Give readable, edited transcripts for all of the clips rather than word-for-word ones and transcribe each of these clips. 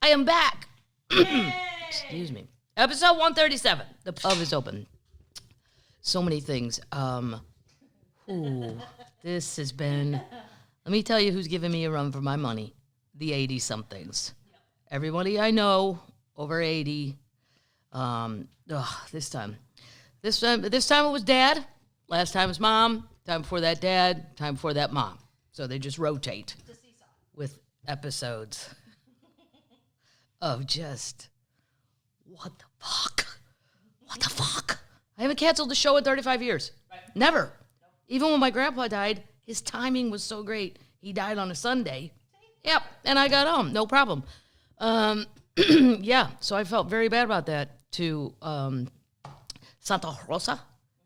I am back. Excuse me. Episode 137. The pub is open. So many things. This has been, let me tell you who's giving me a run for my money. The 80-somethings. Everybody I know over 80. This time it was dad. Last time was mom. Time before that dad. Time before that mom. So they just rotate with episodes of just, what the fuck? What the fuck? I haven't canceled the show in 35 years. Right. Never. Nope. Even when my grandpa died, his timing was so great. He died on a Sunday. Yep, and I got home. No problem. Yeah, so I felt very bad about that to Santa Rosa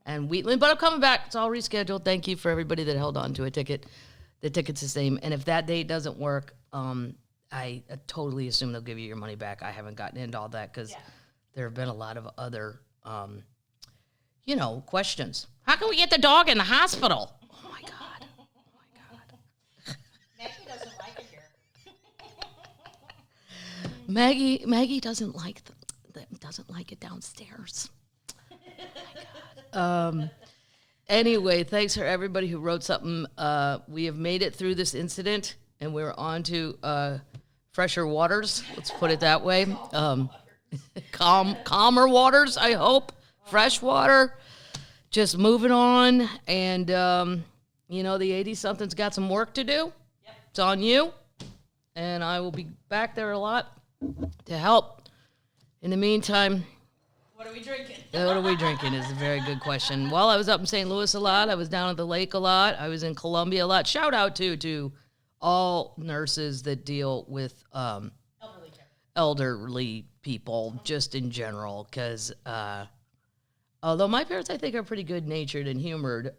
and Wheatland. But I'm coming back. It's all rescheduled. Thank you for everybody that held on to a ticket. The ticket's the same. And if that date doesn't work, I totally assume they'll give you your money back. I haven't gotten into all that because there have been a lot of other, questions. How can we get the dog in the hospital? Oh, my God. Maggie doesn't like it here. Maggie doesn't like doesn't like it downstairs. Oh, my God. Anyway, thanks for everybody who wrote something. We have made it through this incident, and we're on to fresher waters. Let's put it that way. Calmer waters, I hope. Fresh water. Just moving on. And, the 80-something's got some work to do. Yep. It's on you. And I will be back there a lot to help. In the meantime... What are we drinking? What are we drinking is a very good question. Well, I was up in St. Louis a lot. I was down at the lake a lot. I was in Columbia a lot. Shout out to all nurses that deal with elderly people, just in general. Because although my parents, I think, are pretty good-natured and humored,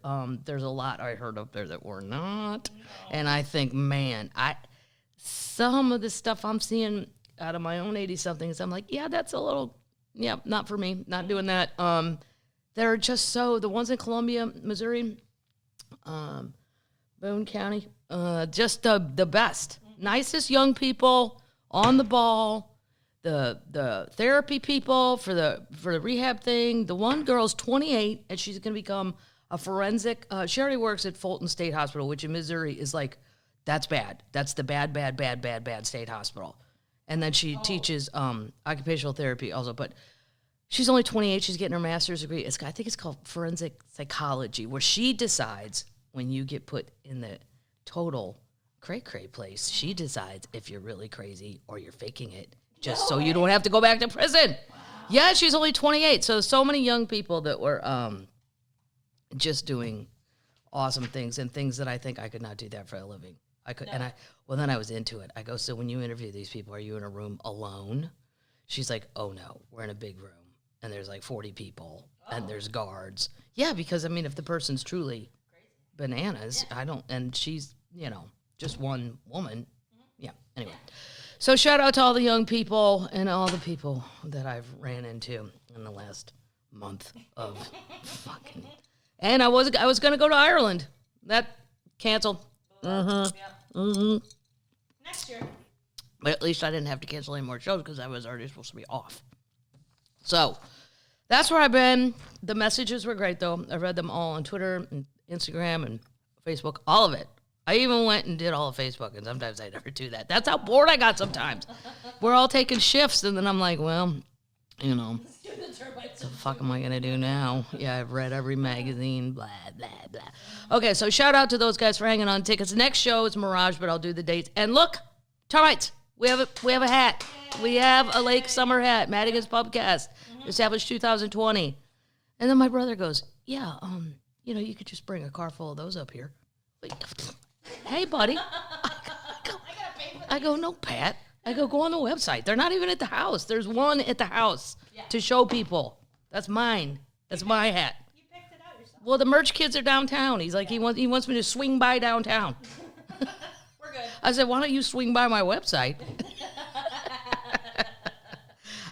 there's a lot I heard up there that were not. No. And I think, man, some of the stuff I'm seeing out of my own 80-somethings, I'm like, yeah, that's a little... Yeah, not for me. Not doing that. They're just the ones in Columbia, Missouri, Boone County, just the best. Nicest young people on the ball, the therapy people for the rehab thing. The one girl's 28, and she's going to become a forensic. She already works at Fulton State Hospital, which in Missouri is like, that's bad. That's the bad state hospital. And then she teaches occupational therapy also. But she's only 28. She's getting her master's degree. I think it's called forensic psychology, where she decides when you get put in the total cray-cray place, she decides if you're really crazy or you're faking it just so you don't have to go back to prison. Wow. Yeah, she's only 28. So many young people that were just doing awesome things and things that I think I could not do that for a living. I could, no. Then I was into it. I go, so when you interview these people, are you in a room alone? She's like, oh no, we're in a big room, and there's like 40 people, and there's guards. Yeah, because if the person's truly bananas, and she's, just one woman. Mm-hmm. Yeah, anyway. So shout out to all the young people and all the people that I've ran into in the last month of fucking. And I was going to go to Ireland. That canceled. Mm-hmm. Yeah. Mm-hmm. Next year. But at least I didn't have to cancel any more shows because I was already supposed to be off. So that's where I've been. The messages were great, though. I read them all on Twitter and Instagram and Facebook, all of it. I even went and did all of Facebook, and sometimes I never do that. That's how bored I got sometimes. We're all taking shifts, and then I'm like, well, what the fuck am I going to do now? Yeah, I've read every magazine, blah, blah, blah. Okay, so shout out to those guys for hanging on tickets. Next show is Mirage, but I'll do the dates. And look, termites, we have a hat. We have a Lake Summer hat, Madigan's Pubcast, established 2020. And then my brother goes, yeah, you could just bring a car full of those up here. Hey, buddy. I go, no, Pat. I go on the website. They're not even at the house. There's one at the house to show people. That's mine. That's my hat. You picked it out yourself. Well, the merch kids are downtown. He's like, he wants me to swing by downtown. We're good. I said, why don't you swing by my website?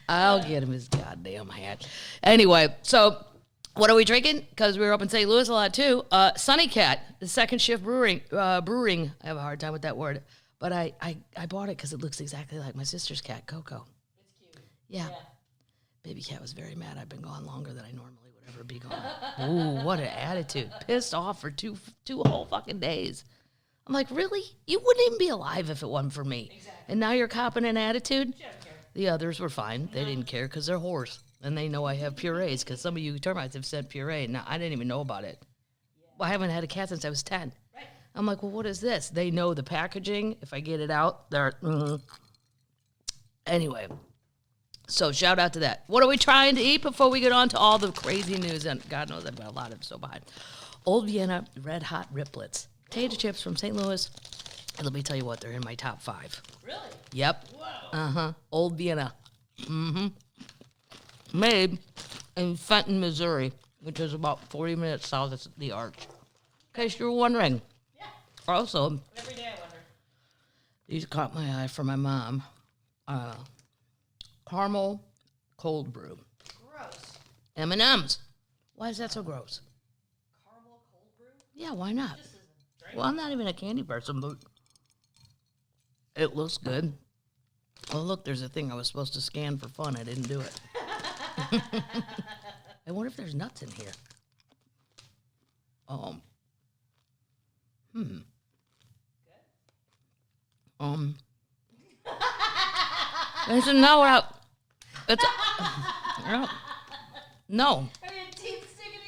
I'll get him his goddamn hat. Anyway, so what are we drinking? Because we were up in St. Louis a lot, too. Sunny Cat, the Second Shift Brewing. I have a hard time with that word. But I bought it because it looks exactly like my sister's cat, Coco. It's cute. Yeah. Baby cat was very mad. I've been gone longer than I normally would ever be gone. Ooh, what an attitude. Pissed off for two whole fucking days. I'm like, really? You wouldn't even be alive if it wasn't for me. Exactly. And now you're copping an attitude? She doesn't care. The others were fine. They didn't care because they're whores. And they know I have purees because some of you termites have sent puree. Now, I didn't even know about it. Well, I haven't had a cat since I was 10. Right. I'm like, well, what is this? They know the packaging. If I get it out, they're... Anyway, so shout out to that. What are we trying to eat before we get on to all the crazy news? And God knows I've got a lot of so behind. Old Vienna Red Hot Riplets. Potato chips from St. Louis. And let me tell you what, they're in my top 5. Really? Yep. Whoa. Old Vienna. Made in Fenton, Missouri, which is about 40 minutes south of the Arch. In case you were wondering. Yeah. Also, Every day I wonder. these caught my eye from my mom. Carmel Cold Brew Gross. M&M's. Why is that so gross? Carmel Cold Brew? Yeah, why not? This is a drink. Well, I'm not even a candy person, but it looks good. Oh, look, there's a thing I was supposed to scan for fun. I didn't do it. I wonder if there's nuts in here. Listen, now we're out. It's no. Are your teeth sticking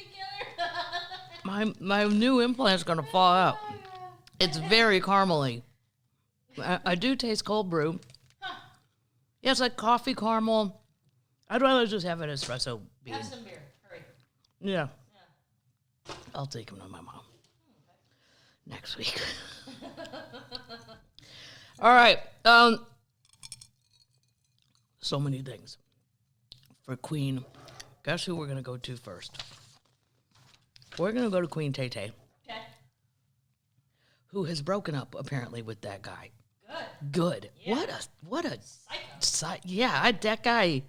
together? My new implant's gonna fall out. It's very caramely. I do taste cold brew. Yeah, it's like coffee caramel. I'd rather just have an espresso bean. Have some beer. Hurry. Yeah. I'll take them to my mom next week. All right. So many things for Queen. Guess who we're gonna go to first? We're gonna go to Queen Tay Tay, Okay. who has broken up apparently with that guy. Good. Good. Yeah. What a Psycho. yeah, that guy.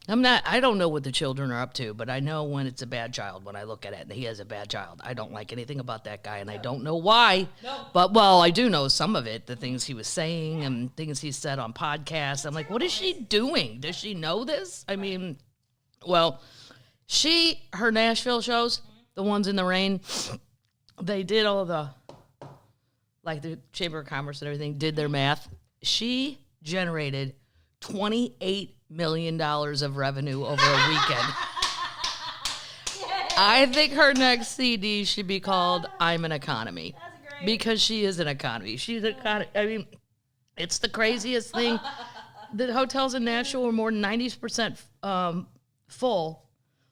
I don't know what the children are up to, but I know when it's a bad child, when I look at it and he has a bad child. I don't like anything about that guy, and I don't know why. No. But, well, I do know some of it, the things he was saying and things he said on podcasts. I'm like, what is she doing? Does she know this? I mean, well, her Nashville shows, the ones in the rain, they did all the, like the Chamber of Commerce and everything, did their math. She generated $28 million of revenue over a weekend. I think her next CD should be called I'm an Economy. That's great. Because she is an economy. She's an economy. I mean, it's the craziest thing. The hotels in Nashville were more than 90% full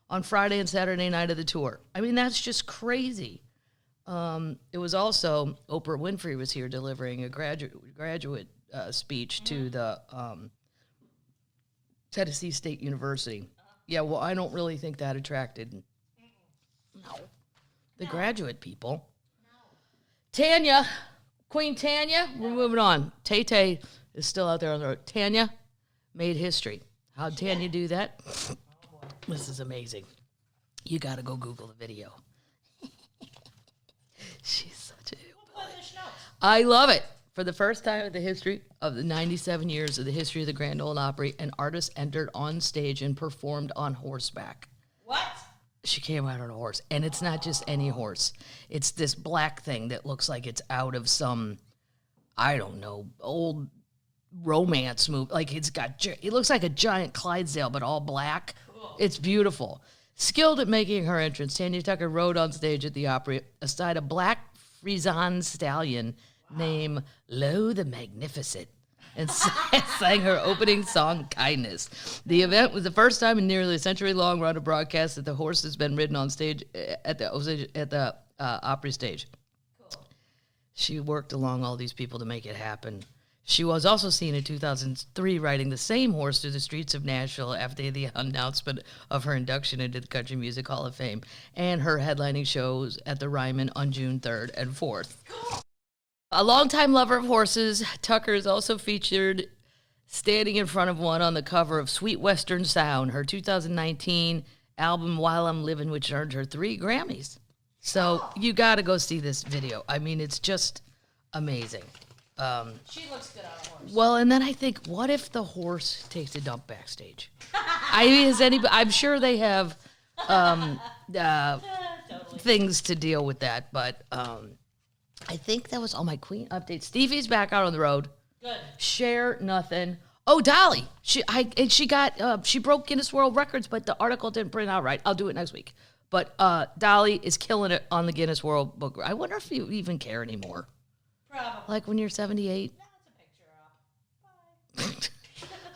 on Friday and Saturday night of the tour. I mean, that's just crazy. It was also, Oprah Winfrey was here delivering a graduate speech to the Tennessee State University. Yeah, well, I don't really think that attracted the graduate people. Tanya, Queen Tanya, we're moving on. Tay Tay is still out there on the road. Tanya made history. How'd Tanya do that? This is amazing. You got to go Google the video. She's such a We'll put in the show notes. I love it. For the first time in the history of the 97 years of the history of the Grand Ole Opry, an artist entered on stage and performed on horseback. What? She came out on a horse, and it's not just any horse. It's this black thing that looks like it's out of some, I don't know, old romance movie. Like it looks like a giant Clydesdale, but all black. Cool. It's beautiful. Skilled at making her entrance, Tanya Tucker rode on stage at the Opry aside a black Frisian stallion named Lo the Magnificent and sang her opening song, Kindness. The event was the first time in nearly a century-long run of broadcasts that the horse has been ridden on stage at the Opry stage. Cool. She worked along all these people to make it happen. She was also seen in 2003 riding the same horse through the streets of Nashville after the announcement of her induction into the Country Music Hall of Fame and her headlining shows at the Ryman on June 3rd and 4th. Cool. A longtime lover of horses, Tucker is also featured standing in front of one on the cover of Sweet Western Sound, her 2019 album While I'm Living, which earned her 3 Grammys. So you got to go see this video. I mean, it's just amazing. She looks good on a horse. Well, and then I think, what if the horse takes a dump backstage? I'm sure they have Totally. things to deal with that, but I think that was all my Queen updates. Stevie's back out on the road. Good. Share nothing. Oh, Dolly. She broke Guinness World Records, but the article didn't print out right. I'll do it next week. But Dolly is killing it on the Guinness World Book. I wonder if you even care anymore. Probably. Like when you're 78. That's a picture up.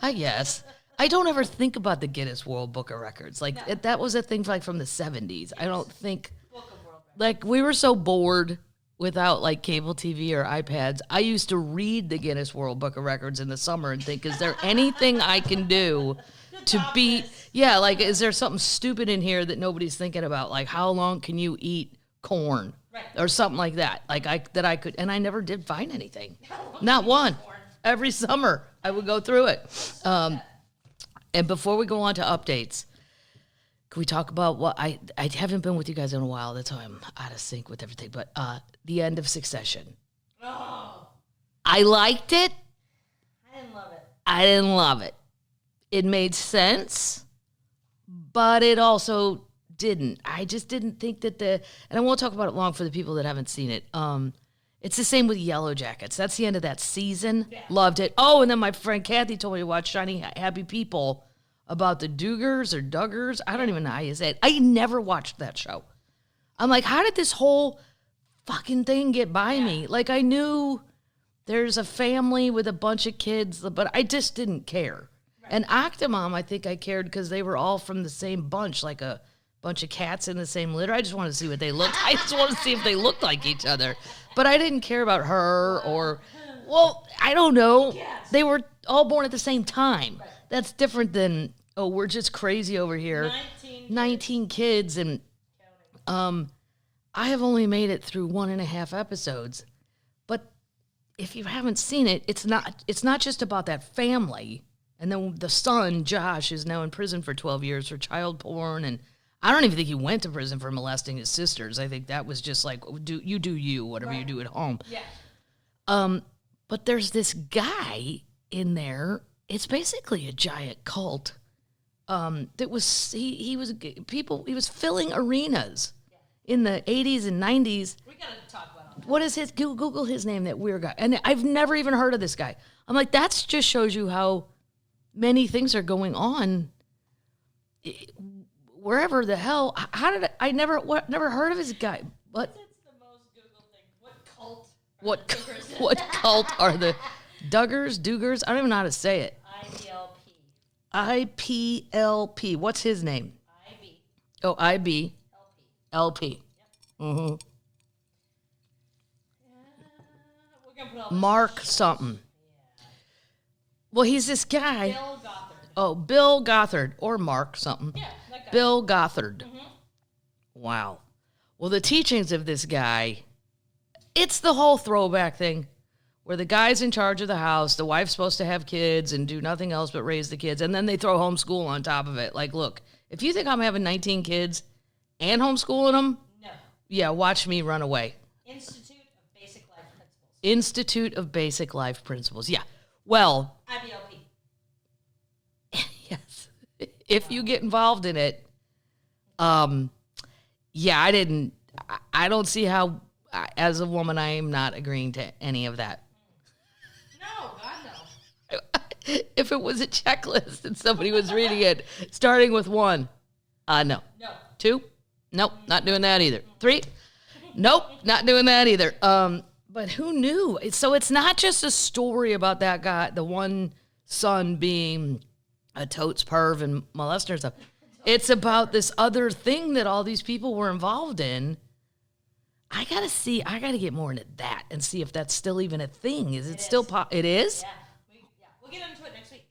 Bye. I guess. I don't ever think about the Guinness World Book of Records. Like that was a thing from the 70s. I don't think Book of World Records. like we were so bored without like cable TV or iPads. I used to read the Guinness World Book of Records in the summer and think, is there anything I can do to beat? Yeah, like is there something stupid in here that nobody's thinking about? Like how long can you eat corn? Right. Or something like that. Like I could, and I never did find anything. Not one. Every summer I would go through it. And before we go on to updates, can we talk about what I haven't been with you guys in a while. That's why I'm out of sync with everything. But the end of Succession. Oh, I liked it. I didn't love it. I didn't love it. It made sense, but it also didn't. I just didn't think that and I won't talk about it long for the people that haven't seen it. It's the same with Yellow Jackets. That's the end of that season. Yeah. Loved it. Oh, and then my friend Kathy told me to watch Shiny Happy People about the Duggars or Duggars. I don't even know how you say it. I never watched that show. I'm like, how did this whole fucking thing get by me? Like I knew there's a family with a bunch of kids, but I just didn't care. Right. And Octomom, I think I cared because they were all from the same bunch, like a bunch of cats in the same litter. I just wanted to see what they looked. I just wanted to see if they looked like each other. But I didn't care about her or, well, I don't know. Yes. They were all born at the same time. Right. That's different than, oh, we're just crazy over here. 19 kids. And I have only made it through 1.5 episodes. But if you haven't seen it, it's not just about that family. And then the son, Josh, is now in prison for 12 years for child porn. And I don't even think he went to prison for molesting his sisters. I think that was just like, do you, whatever you do at home. Yeah. But there's this guy in there. It's basically a giant cult. That was he was filling arenas in the 80s and 90s. We gotta talk about all that. What is his Google his name, that weird guy. And I've never even heard of this guy. I'm like, that just shows you how many things are going on wherever the hell. How did I never heard of this guy? But It's the most Google thing. What cult? what cult are the Duggars? I don't even know how to say it. IPLP. What's his name? IB. Oh, IB. LP. LP. Mm-hmm. We're gonna put all this Mark something. Well, he's this guy. Bill Gothard. Oh, Bill Gothard or Mark something. Yeah, that guy. Bill Gothard. Mm-hmm. Wow. Well, the teachings of this guy, it's the whole throwback thing where the guy's in charge of the house, the wife's supposed to have kids and do nothing else but raise the kids, and then they throw homeschool on top of it. Like, look, if you think I'm having 19 kids and homeschooling them, No. yeah, watch me run away. Institute of Basic Life Principles. Institute of Basic Life Principles. Yeah. Well, IBLP. yes. If you get involved in it, yeah, I don't see how, as a woman, I am not agreeing to any of that. No, God no. If it was a checklist and somebody was reading it, starting with 1, no. No. 2, nope, not doing that either. 3, nope, not doing that either. But who knew? So it's not just a story about that guy, the one son being a totes perv and molester and stuff. It's about this other thing that all these people were involved in. I gotta get more into that and see if that's still even a thing. Is it still it is? Yeah. We'll get into it next week.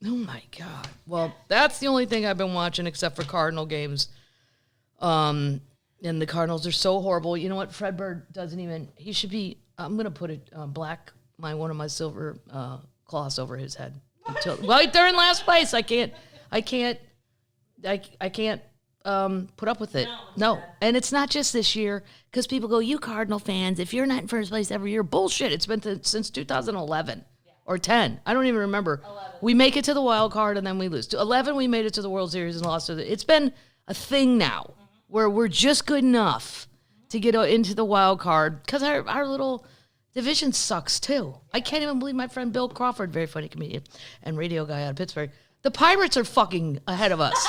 Oh my God. Well, that's the only thing I've been watching except for Cardinal games. And the Cardinals are so horrible. You know what? Fred Bird doesn't even, he should be, I'm going to put one of my silver cloths over his head. Well, they're in last place. I can't put up with it. No. And it's not just this year, because people go, you Cardinal fans, if you're not in first place every year, bullshit. It's been since 2011 or 10. I don't even remember. 11. We make it to the wild card and then we lose. To 11, we made it to the World Series and lost to the. It's been a thing now where we're just good enough to get into the wild card, because our little division sucks too. I can't even believe my friend Bill Crawford, very funny comedian and radio guy out of Pittsburgh. The Pirates are fucking ahead of us.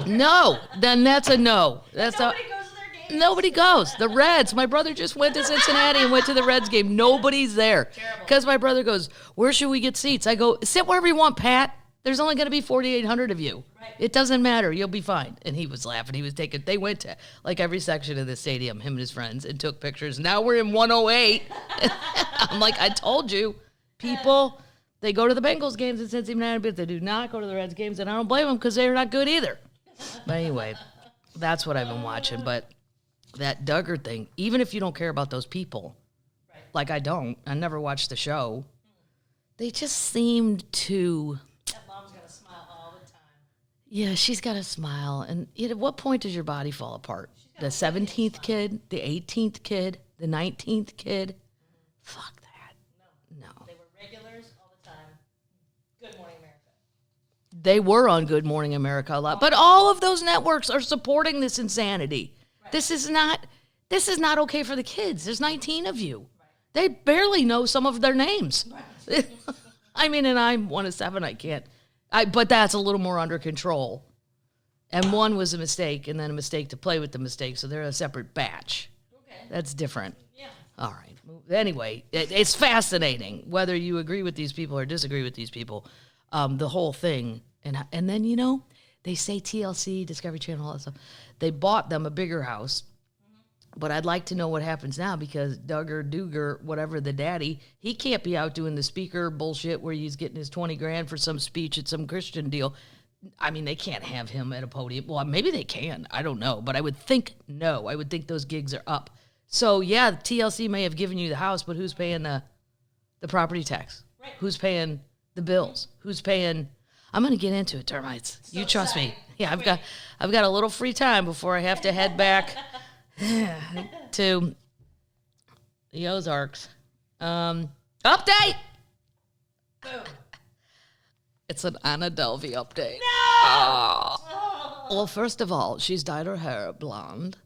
No, then that's a no. That's Nobody goes to their games. Nobody goes. The Reds. My brother just went to Cincinnati and went to the Reds game. Nobody's there. Because my brother goes, where should we get seats? I go, sit wherever you want, Pat. There's only going to be 4,800 of you. Right. It doesn't matter. You'll be fine. And he was laughing. He was taking, they went to like every section of the stadium, him and his friends, and took pictures. Now we're in 108. I'm like, I told you, people, they go to the Bengals games in Cincinnati, but they do not go to the Reds games. And I don't blame them, because they're not good either. But anyway, that's what I've been watching. But that Duggar thing, even if you don't care about those people, like I don't, I never watched the show, they just seemed to... That mom's got a smile all the time. Yeah, she's got a smile. And at what point does your body fall apart? The 17th kid, the 18th kid, the 19th kid? Fuck that. No. They were regulars all the time. Good Morning America. They were on Good Morning America a lot. But all of those networks are supporting this insanity. Right. This is not okay for the kids. There's 19 of you. Right. They barely know some of their names. Right. I mean, and I'm one of 7. I can't. But that's a little more under control. And one was a mistake, and then a mistake to play with the mistake. So they're a separate batch. Okay. That's different. Yeah. All right. Anyway, it's fascinating whether you agree with these people or disagree with these people. The whole thing. And then, you know, they say TLC, Discovery Channel, all that stuff. They bought them a bigger house. But I'd like to know what happens now, because Duggar, whatever the daddy, he can't be out doing the speaker bullshit where he's getting his 20 grand for some speech at some Christian deal. I mean, they can't have him at a podium. Well, maybe they can. I don't know. But I would think no. I would think those gigs are up. So, yeah, TLC may have given you the house, but who's paying the property tax? Right. Who's paying the bills? Who's paying... I'm going to get into it, termites. You trust me. Yeah, I've got a little free time before I have to head back to the Ozarks. Update! Boom. It's an Anna Delvey update. No! Oh. Well, first of all, she's dyed her hair blonde,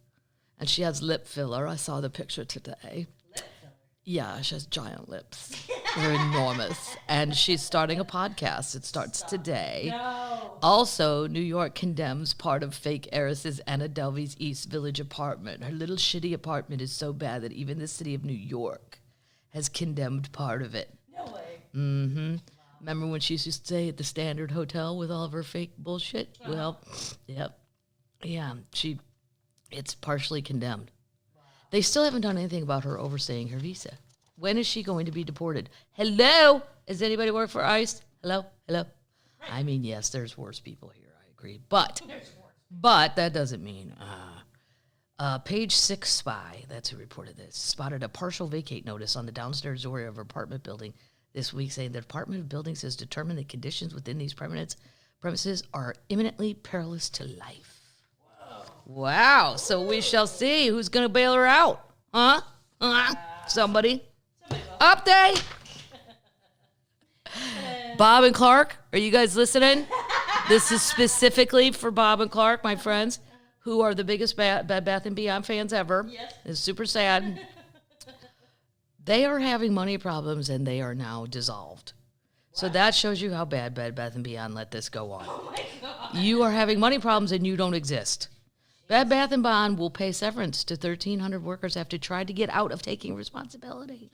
and she has lip filler. I saw the picture today. Lip filler? Yeah, she has giant lips. They're enormous. And she's starting a podcast. It starts today. No. Also, New York condemns part of fake heiress Anna Delvey's East Village apartment. Her little shitty apartment is so bad that even the city of New York has condemned part of it. No way. Mm-hmm. Wow. Remember when she used to stay at the Standard Hotel with all of her fake bullshit? Uh-huh. Well, yep. Yeah, it's partially condemned. Wow. They still haven't done anything about her overstaying her visa. When is she going to be deported? Hello? Does anybody work for ICE? Hello? Hello? Right. I mean, yes, there's worse people here. I agree. But that doesn't mean... Page 6 spy, that's who reported this, spotted a partial vacate notice on the downstairs area of her apartment building this week, saying the Department of Buildings has determined the conditions within these premises are imminently perilous to life. Whoa. Wow. So we shall see who's going to bail her out. Huh? Somebody. Update. Bob and Clark, are you guys listening? This is specifically for Bob and Clark, my friends, who are the biggest Bed Bath & Beyond fans ever. Yes. It's super sad. They are having money problems, and they are now dissolved. Wow. So that shows you how bad Bed Bath & Beyond let this go on. Oh, my God. You are having money problems, and you don't exist. Bed Bath & Beyond will pay severance to 1,300 workers after tried to get out of taking responsibility.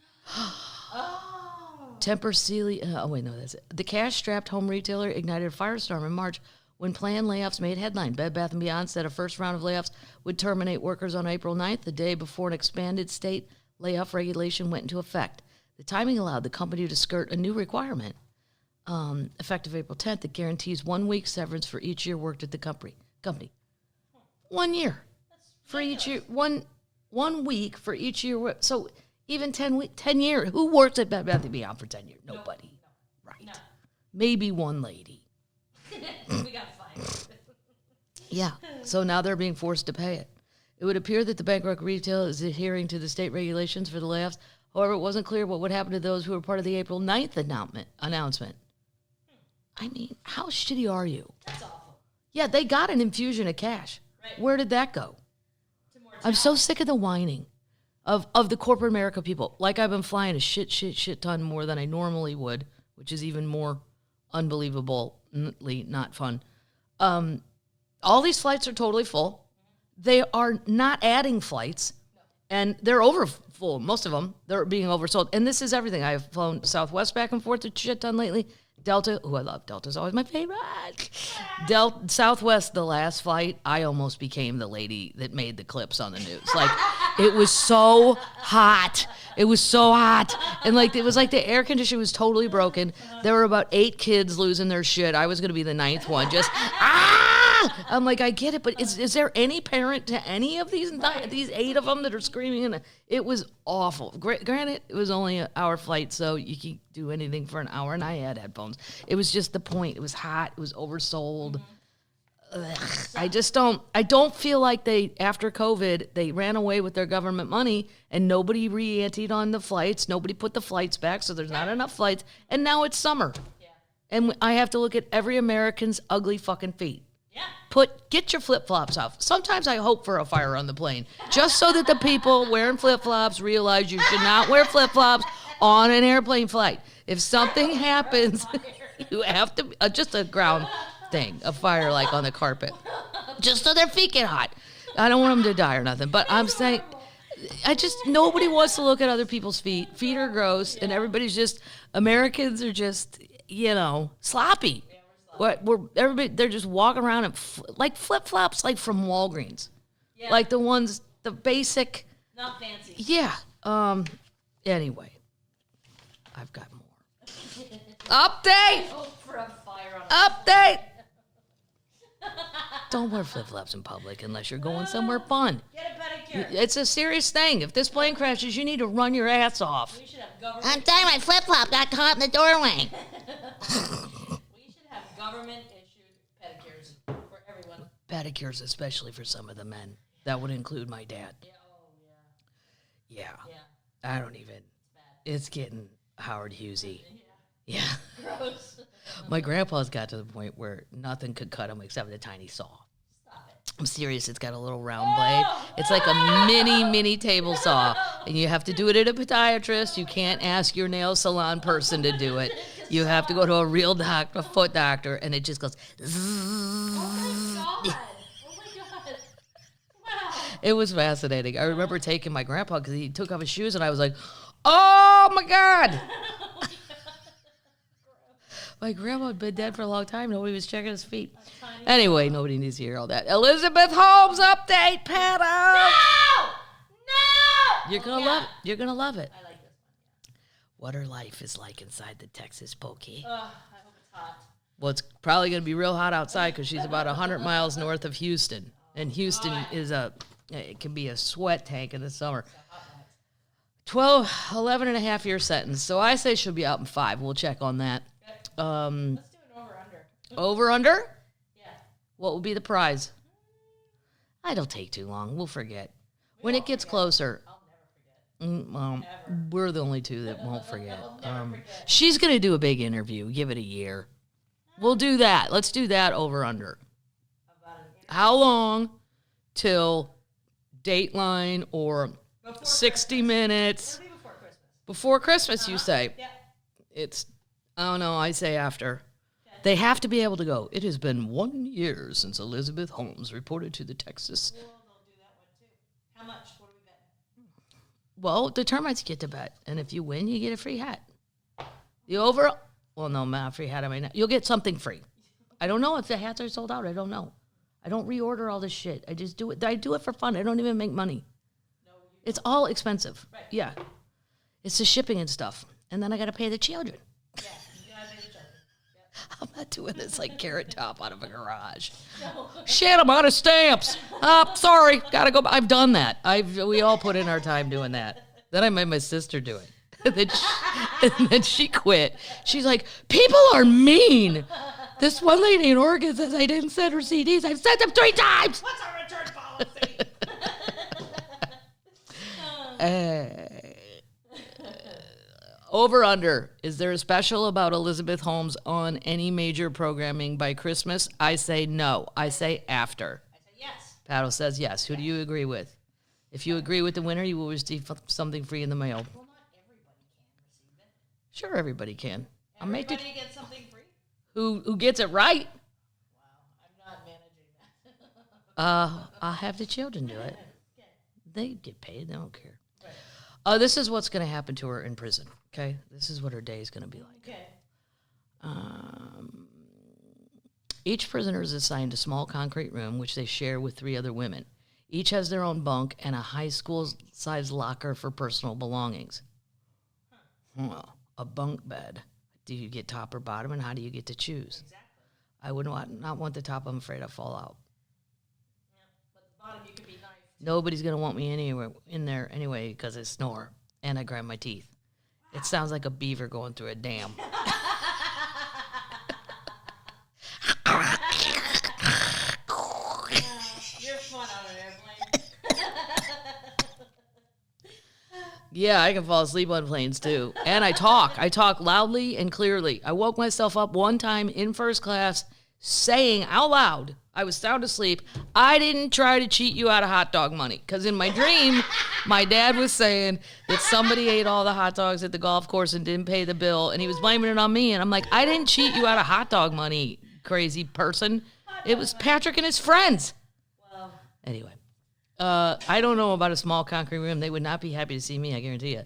Tempur Sealy, that's it. The cash-strapped home retailer ignited a firestorm in March when planned layoffs made headline. Bed Bath & Beyond said a first round of layoffs would terminate workers on April 9th, the day before an expanded state layoff regulation went into effect. The timing allowed the company to skirt a new requirement, effective April 10th, that guarantees 1 week severance for each year worked at the company. 1 year for each year. One week for each year. So even 10 years. Who works at Bed Bath & Beyond for 10 years? Nobody. No. Right. No. Maybe one lady. We got to find Yeah. So now they're being forced to pay it. It would appear that the bankrupt retail is adhering to the state regulations for the layoffs. However, it wasn't clear what would happen to those who were part of the April 9th announcement. I mean, how shitty are you? That's awful. Yeah, they got an infusion of cash. Right. Where did that go? I'm so sick of the whining of the corporate America people. Like, I've been flying a shit ton more than I normally would, which is even more unbelievably not fun. All these flights are totally full. They are not adding flights, and they're over full. Most of them, they're being oversold. And this is everything. I've flown Southwest back and forth a shit ton lately. Delta, I love Delta's always my favorite. Southwest, the last flight, I almost became the lady that made the clips on the news. Like, it was so hot. It was so hot. And like, it was like the air conditioner was totally broken. There were about 8 kids losing their shit. I was going to be the 9th one. Just, I'm like, I get it, but is there any parent to any of these 8 of them that are screaming? And it was awful. Granted, it was only an hour flight, so you can do anything for an hour, and I had headphones. It was just the point. It was hot. It was oversold. I don't feel like after COVID, they ran away with their government money, and nobody re-anteed on the flights. Nobody put the flights back, so there's not enough flights. And now it's summer. Yeah. And I have to look at every American's ugly fucking feet. Yeah. Get your flip-flops off. Sometimes I hope for a fire on the plane, just so that the people wearing flip-flops realize you should not wear flip-flops on an airplane flight. If something happens, you have to, just a ground thing, a fire like on the carpet, just so their feet get hot. I don't want them to die or nothing, but I'm saying, nobody wants to look at other people's feet. Feet are gross, and everybody's Americans are just, sloppy. Everybody, they're just walking around in like flip-flops, like from Walgreens. Yeah. Like the ones, the basic. Not fancy. Yeah. Anyway, I've got more. Update! For a fire on Update! Don't wear flip-flops in public unless you're going somewhere fun. Get a pedicure. It's a serious thing. If this plane crashes, you need to run your ass off. We should have government. I'm telling my flip-flop got caught in the doorway. Government-issued pedicures for everyone. Pedicures, especially for some of the men. That would include my dad. Yeah. Oh, yeah. I don't even. It's getting Howard Hughesy. Yeah. Gross. My grandpa's got to the point where nothing could cut him except a tiny saw. Stop it. I'm serious. It's got a little round blade. It's like a mini table saw. And you have to do it at a podiatrist. You can't ask your nail salon person to do it. You have to go to a real doctor, a foot doctor, and it just goes. Oh my God. Wow. It was fascinating. I remember taking my grandpa because he took off his shoes, and I was like, oh my God. My grandma had been dead for a long time. Nobody was checking his feet. Anyway, nobody needs to hear all that. Elizabeth Holmes update, Pat. No! You're gonna love it. You're gonna love it. I like this one. What her life is like inside the Texas pokey. I hope it's hot. Well, it's probably gonna be real hot outside because she's about 100 miles north of Houston, and Houston it can be a sweat tank in the summer. 11 and a half year sentence. So I say she'll be out in 5. We'll check on that. Let's do an over-under. Over-under? Yeah. What will be the prize? It'll take too long. We'll forget. When it gets closer. I'll never forget. Never. We're the only two that won't forget. She's going to do a big interview. Give it a year. We'll do that. Let's do that over-under. How long till Dateline or 60 Minutes? It'll be before Christmas. Before Christmas, you say? Yeah. It's, I don't know, I say after. Okay. They have to be able to go. It has been 1 year since Elizabeth Holmes reported to the Texas. Well, they'll do that one too. How much? What do we bet? Well, the termites get to bet. And if you win, you get a free hat. The over, well, no, not a free hat. I mean, you'll get something free. I don't know if the hats are sold out. I don't know. I don't reorder all this shit. I just do it. I do it for fun. I don't even make money. No, it's all expensive. Right. Yeah. It's the shipping and stuff. And then I got to pay the children. Yeah, you got to pay the children. Yep. I'm not doing this like Carrot Top out of a garage. No. Shit, I'm out of stamps. Sorry. Got to go. I've done that. We all put in our time doing that. Then I made my sister do it. And then she quit. She's like, people are mean. This one lady in Oregon says I didn't send her CDs. I've sent them 3 times. What's our return policy? Over under. Is there a special about Elizabeth Holmes on any major programming by Christmas? I say no. I say after. I say yes. Paddle says yes. Who do you agree with? If you agree with the winner, you will receive something free in the mail. Well, not everybody can receive it. Sure, everybody can. Everybody gets something free? Who gets it right? Wow, I'm not managing that. I'll have the children do it. Okay. They get paid. They don't care. Right. This is what's going to happen to her in prison, okay? This is what her day is going to be like. Okay. Each prisoner is assigned a small concrete room, which they share with 3 other women. Each has their own bunk and a high school-sized locker for personal belongings. Well, a bunk bed. Do you get top or bottom, and how do you get to choose? Exactly. I would not want the top. I'm afraid I'll fall out. Yeah, but the bottom you could be knifed. Nobody's going to want me anywhere in there anyway because I snore and I grind my teeth. Wow. It sounds like a beaver going through a dam. You're fun on an airplane. Yeah, I can fall asleep on planes too. And I talk. I talk loudly and clearly. I woke myself up one time in first class saying out loud, I was sound asleep, I didn't try to cheat you out of hot dog money. Because in my dream, my dad was saying that somebody ate all the hot dogs at the golf course and didn't pay the bill. And he was blaming it on me. And I'm like, I didn't cheat you out of hot dog money, crazy person. It was Patrick and his friends. Well, Anyway. I don't know about a small concrete room. They would not be happy to see me, I guarantee you.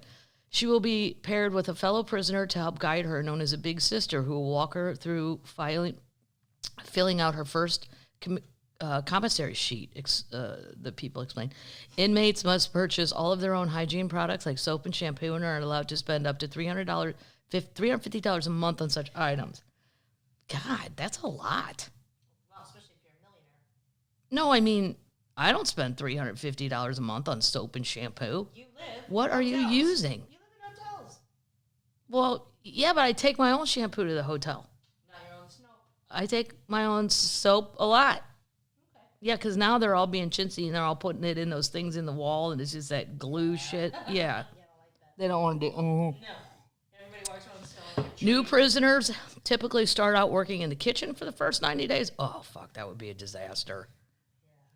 She will be paired with a fellow prisoner to help guide her, known as a big sister, who will walk her through filling out her first commissary sheet, the people explain. Inmates must purchase all of their own hygiene products like soap and shampoo and are allowed to spend up to $350 a month on such items. God, that's a lot. well, especially if you're a millionaire. No, I mean, I don't spend $350 a month on soap and shampoo. You live What in are you hotels. using? You live in hotels. Well, yeah, but I take my own shampoo to the hotel. Not your own snow. I take my own soap a lot. Okay. Yeah, because now they're all being chintzy and they're all putting it in those things in the wall and it's just that glue shit. Yeah. Yeah, I don't like that. They don't want to do. No. Everybody walks around smelling like a New tree. prisoners typically start out working in the kitchen for the first 90 days. Oh, fuck, that would be a disaster.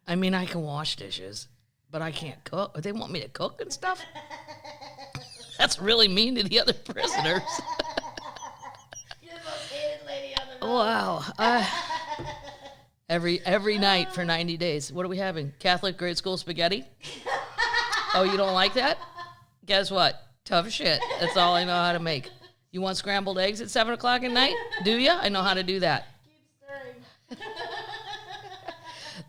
I mean, I can wash dishes, but I can't cook. They want me to cook and stuff? That's really mean to the other prisoners. You're the most hated lady on the road. Wow. Every night for 90 days. What are we having? Catholic grade school spaghetti? Oh, you don't like that? Guess what? Tough shit. That's all I know how to make. You want scrambled eggs at 7 o'clock at night? Do you? I know how to do that. Keep stirring.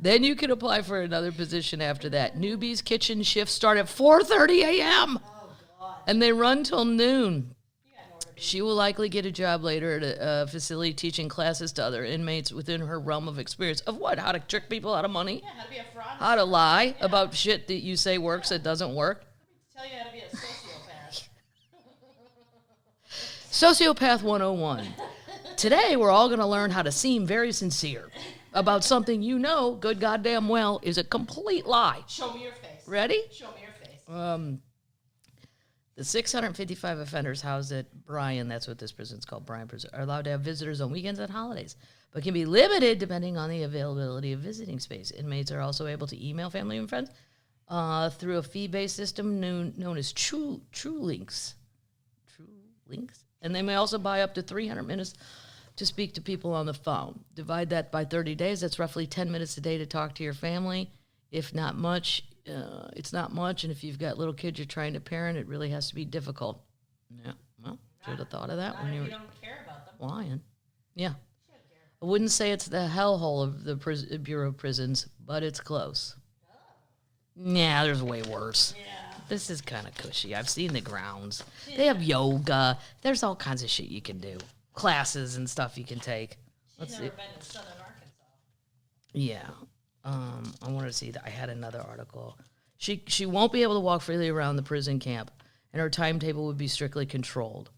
Then you can apply for another position after that. Newbies kitchen shifts start at 4:30 a.m. Oh, God. and they run till noon. You got nowhere to be. She will likely get a job later at a facility teaching classes to other inmates within her realm of experience. Of what? How to trick people out of money? Yeah, how to be a fraud. How to lie about shit that you say works that doesn't work? Tell you how to be a sociopath. Sociopath 101. Today, we're all going to learn how to seem very sincere about something you know good goddamn well is a complete lie. Show me your face. Ready? Show me your face. The 655 offenders housed at Bryan, that's what this prison's called, Bryan Prison, are allowed to have visitors on weekends and holidays, but can be limited depending on the availability of visiting space. Inmates are also able to email family and friends through a fee-based system known as True Links. And they may also buy up to 300 minutes to speak to people on the phone. Divide that by 30 days. That's roughly 10 minutes a day to talk to your family. If not much, it's not much. And if you've got little kids you're trying to parent, it really has to be difficult. Yeah, well, should have thought of that Not when if you you were don't care about them. lying. Yeah. Shouldn't care. I wouldn't say it's the hellhole of the Bureau of Prisons, but it's close. Yeah, there's way worse. Yeah. This is kind of cushy. I've seen the grounds. They have yoga. There's all kinds of shit you can do. Classes and stuff you can take. She's never been in southern Arkansas. Yeah. I wanted to see that. I had another article. She won't be able to walk freely around the prison camp, and her timetable would be strictly controlled.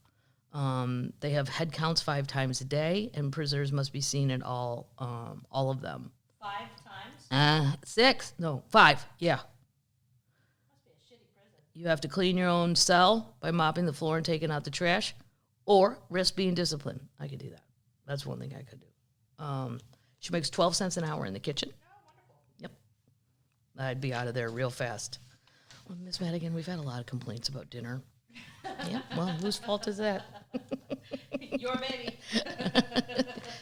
They have head counts 5 times a day, and prisoners must be seen at all of them. 5 times? 6. No, 5. Yeah. Must be a shitty prison. You have to clean your own cell by mopping the floor and taking out the trash, or risk being disciplined. I could do that. That's one thing I could do. She makes 12 cents an hour in the kitchen. Oh, wonderful. Yep. I'd be out of there real fast. Well, Miss Madigan, we've had a lot of complaints about dinner. Yeah, well, whose fault is that? Your baby.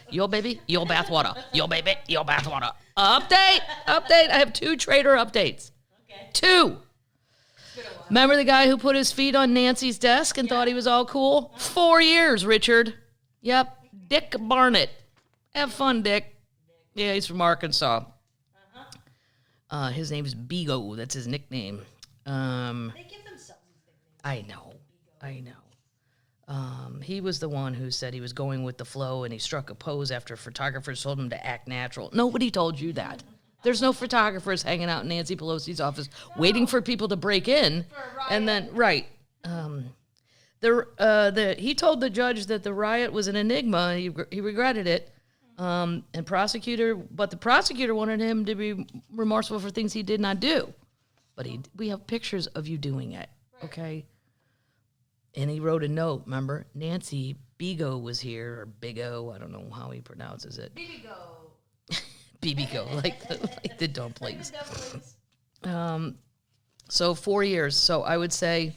Your baby, your bathwater. Your baby, your bathwater. Update. I have 2 trader updates. Okay. 2. Remember the guy who put his feet on Nancy's desk and thought he was all cool? 4 years, Richard. Yep. Dick Barnett. Have fun, Dick. Yeah, he's from Arkansas. His name's Bigo. That's his nickname. They give themselves these nicknames. I know. He was the one who said he was going with the flow, and he struck a pose after photographers told him to act natural. Nobody told you that. There's no photographers hanging out in Nancy Pelosi's office waiting for people to break in. And then, right. He told the judge that the riot was an enigma. He regretted it. But the prosecutor wanted him to be remorseful for things he did not do. But we have pictures of you doing it, okay? And he wrote a note, remember? Nancy Bigo was here, or Bigo, I don't know how he pronounces it. Bibigo, like the dumplings. So 4 years. So I would say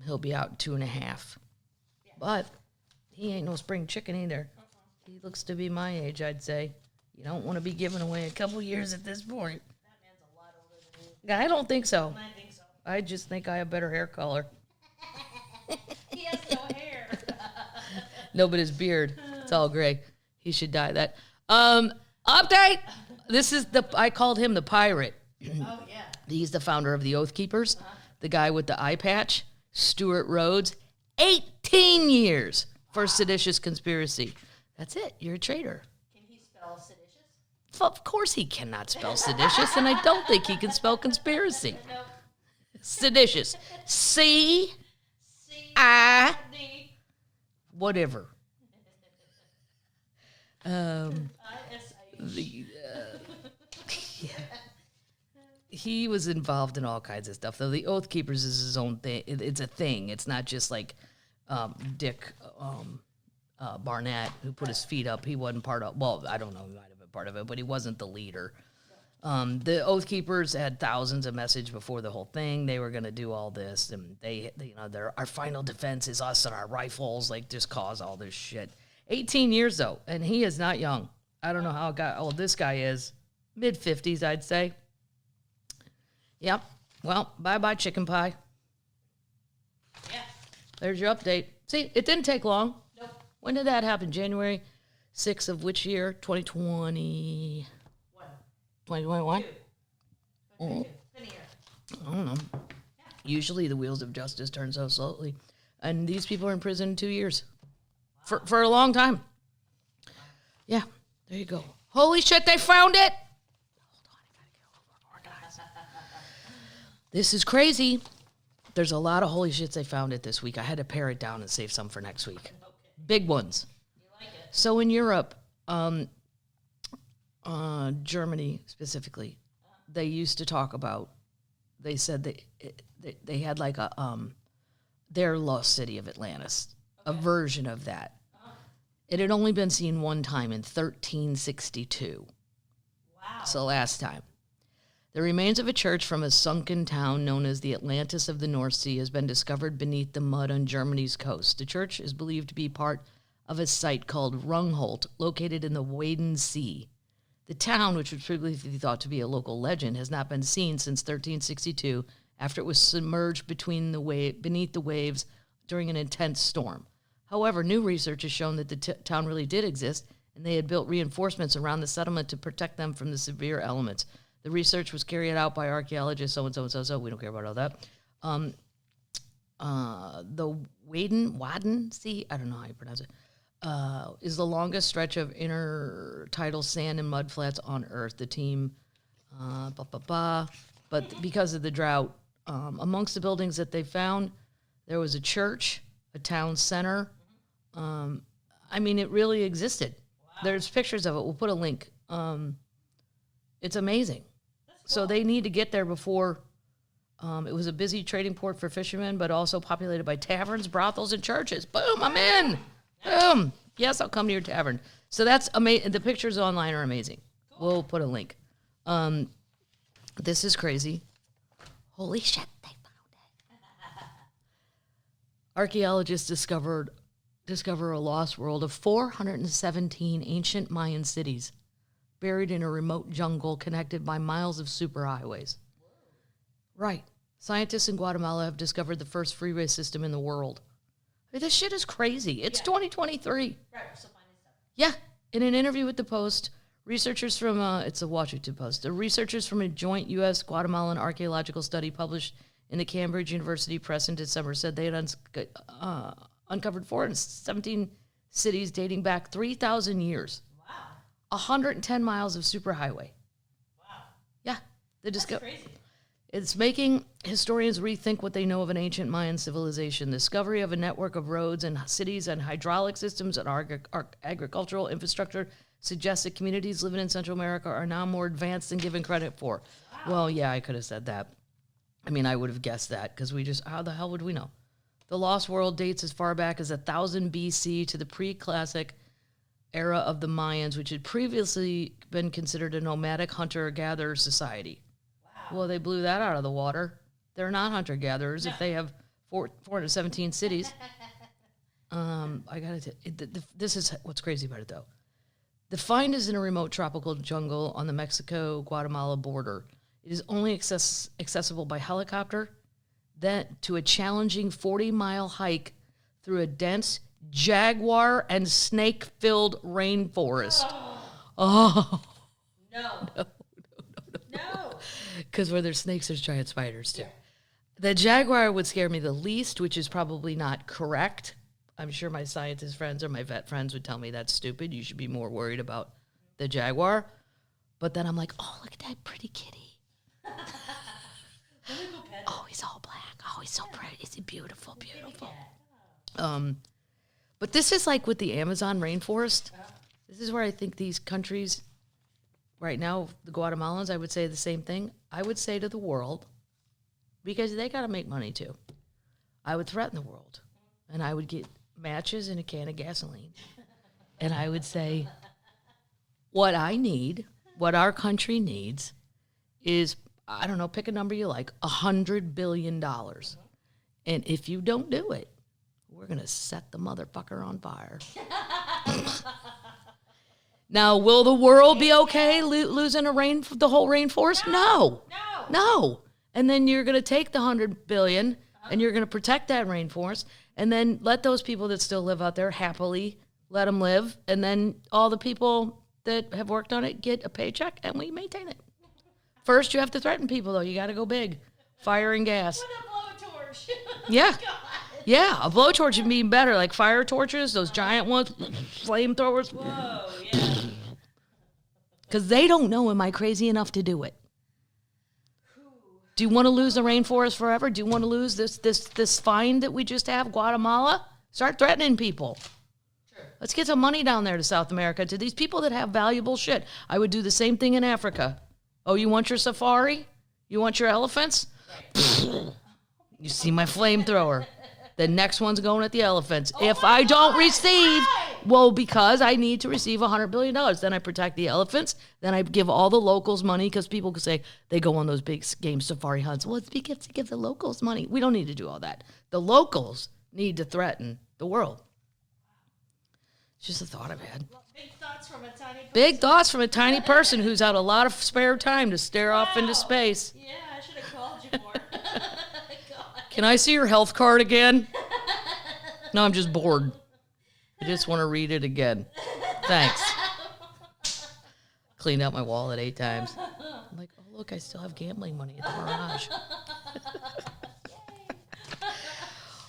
he'll be out 2.5. Yeah. But he ain't no spring chicken either. He looks to be my age, I'd say. You don't want to be giving away a couple years at this point. That man's a lot older than you. I don't think so. I think so. I just think I have better hair color. He has no hair. No, but his beard, it's all gray. He should dye that. Update. I called him the pirate. Oh, yeah. He's the founder of the Oath Keepers. The guy with the eye patch, Stuart Rhodes, 18 years for seditious conspiracy. That's it. You're a traitor. Can he spell seditious? Of course he cannot spell seditious, and I don't think he can spell conspiracy. No. Seditious. C-I... whatever. He was involved in all kinds of stuff. Though the Oath Keepers is his own thing. It's a thing. It's not just like Dick Barnett, who put his feet up. He wasn't part of. Well, I don't know. He might have been part of it, but he wasn't the leader. The Oath Keepers had thousands of messages before the whole thing. They were going to do all this, and they our final defense is us and our rifles. Like, just cause all this shit. 18 years though, and he is not young. I don't know how old this guy is. Mid-50s, I'd say. Yep. Well, bye-bye chicken pie. Yeah. There's your update. See, it didn't take long. Nope. When did that happen? January 6th of which year? 2020. 2021? 2. It's been a year. I don't know. Yeah. Usually the wheels of justice turn so slowly. And these people are in prison 2 years. Wow. For a long time. Wow. Yeah, there you go. Holy shit, they found it! Hold on, I gotta get a little more organized. This is crazy. There's a lot of holy shits they found it this week. I had to pare it down and save some for next week. Okay. Big ones. You like it? So in Europe, Germany specifically, they used to talk about, they said they had like their lost city of Atlantis, okay. A version of that. Uh-huh. It had only been seen one time in 1362. Wow. So last time. The remains of a church from a sunken town known as the Atlantis of the North Sea has been discovered beneath the mud on Germany's coast. The church is believed to be part of a site called Rungholt, located in the Wadden Sea. The town, which was previously thought to be a local legend, has not been seen since 1362, after it was submerged beneath the waves during an intense storm. However, new research has shown that the town really did exist, and they had built reinforcements around the settlement to protect them from the severe elements. The research was carried out by archaeologists, so-and-so and so-so. We don't care about all that. The Wadden Sea, I don't know how you pronounce it, is the longest stretch of intertidal sand and mud flats on Earth. The team, but because of the drought, amongst the buildings that they found, there was a church, a town center. I mean, it really existed. Wow. There's pictures of it. We'll put a link. It's amazing. That's cool. So they need to get there before. It was a busy trading port for fishermen, but also populated by taverns, brothels, and churches. Boom, I'm in. Boom. Yes, I'll come to your tavern. So that's amazing. The pictures online are amazing. Cool. We'll put a link. This is crazy. Holy shit, they found it. Archaeologists discover a lost world of 417 ancient Mayan cities buried in a remote jungle connected by miles of superhighways. Right. Scientists in Guatemala have discovered the first freeway system in the world. I mean, this shit is crazy. It's 2023. Right, we're still finding stuff. Yeah. In an interview with the Post, researchers from, it's a Washington Post, the researchers from a joint U.S.-Guatemalan archaeological study published in the Cambridge University Press in December said they had uncovered 417 cities dating back 3,000 years. Wow. 110 miles of superhighway. Wow. Yeah. That's crazy. It's making historians rethink what they know of an ancient Mayan civilization. The discovery of a network of roads and cities and hydraulic systems and agricultural infrastructure suggests that communities living in Central America are now more advanced than given credit for. Wow. Well, yeah, I could have said that. I mean, I would have guessed that because how the hell would we know? The Lost World dates as far back as 1000 BC to the pre-classic era of the Mayans, which had previously been considered a nomadic hunter-gatherer society. Wow. Well, they blew that out of the water. They're not hunter-gatherers if they have 417 cities. This is what's crazy about it, though. The find is in a remote tropical jungle on the Mexico-Guatemala border. It is only accessible by helicopter, then to a challenging 40-mile hike through a dense jaguar and snake-filled rainforest. Oh. No. Because where there's snakes, there's giant spiders, too. Yeah. The jaguar would scare me the least, which is probably not correct. I'm sure my scientist friends or my vet friends would tell me that's stupid. You should be more worried about the jaguar. But then I'm like, oh, look at that pretty kitty. Oh, he's all black. Oh, he's so pretty. Is he beautiful, beautiful. But this is like with the Amazon rainforest. This is where I think these countries, right now, the Guatemalans, I would say the same thing. I would say to the world, because they got to make money too, I would threaten the world. And I would get matches and a can of gasoline. And I would say, what I need, what our country needs is, I don't know, pick a number you like, $100 billion. And if you don't do it, we're going to set the motherfucker on fire. Now, will the world be okay losing the whole rainforest? No. And then you're going to take the $100 billion and you're going to protect that rainforest and then let those people that still live out there happily let them live. And then all the people that have worked on it get a paycheck and we maintain it. First, you have to threaten people, though. You got to go big. Fire and gas. What a blowtorch. Yeah. Yeah, a blowtorch would be better. Like fire torches, those giant ones, flamethrowers. Whoa, yeah. Because they don't know, am I crazy enough to do it? Do you want to lose the rainforest forever? Do you want to lose this find that we just have, Guatemala? Start threatening people. Sure. Let's get some money down there to South America, to these people that have valuable shit. I would do the same thing in Africa. Oh, you want your safari? You want your elephants? Right. You see my flamethrower. The next one's going at the elephants. Oh if I don't receive, well, because I need to receive $100 billion. Then I protect the elephants. Then I give all the locals money because people could say they go on those big game safari hunts. Well, it's because to give the locals money. We don't need to do all that. The locals need to threaten the world. It's just a thought I've had. Big thoughts from a tiny person. Big thoughts from a tiny person who's had a lot of spare time to stare off into space. Yeah, I should have called you more. Can I see your health card again? No, I'm just bored. I just want to read it again. Thanks. Cleaned out my wallet 8 times. I'm like, oh, look, I still have gambling money at the garage.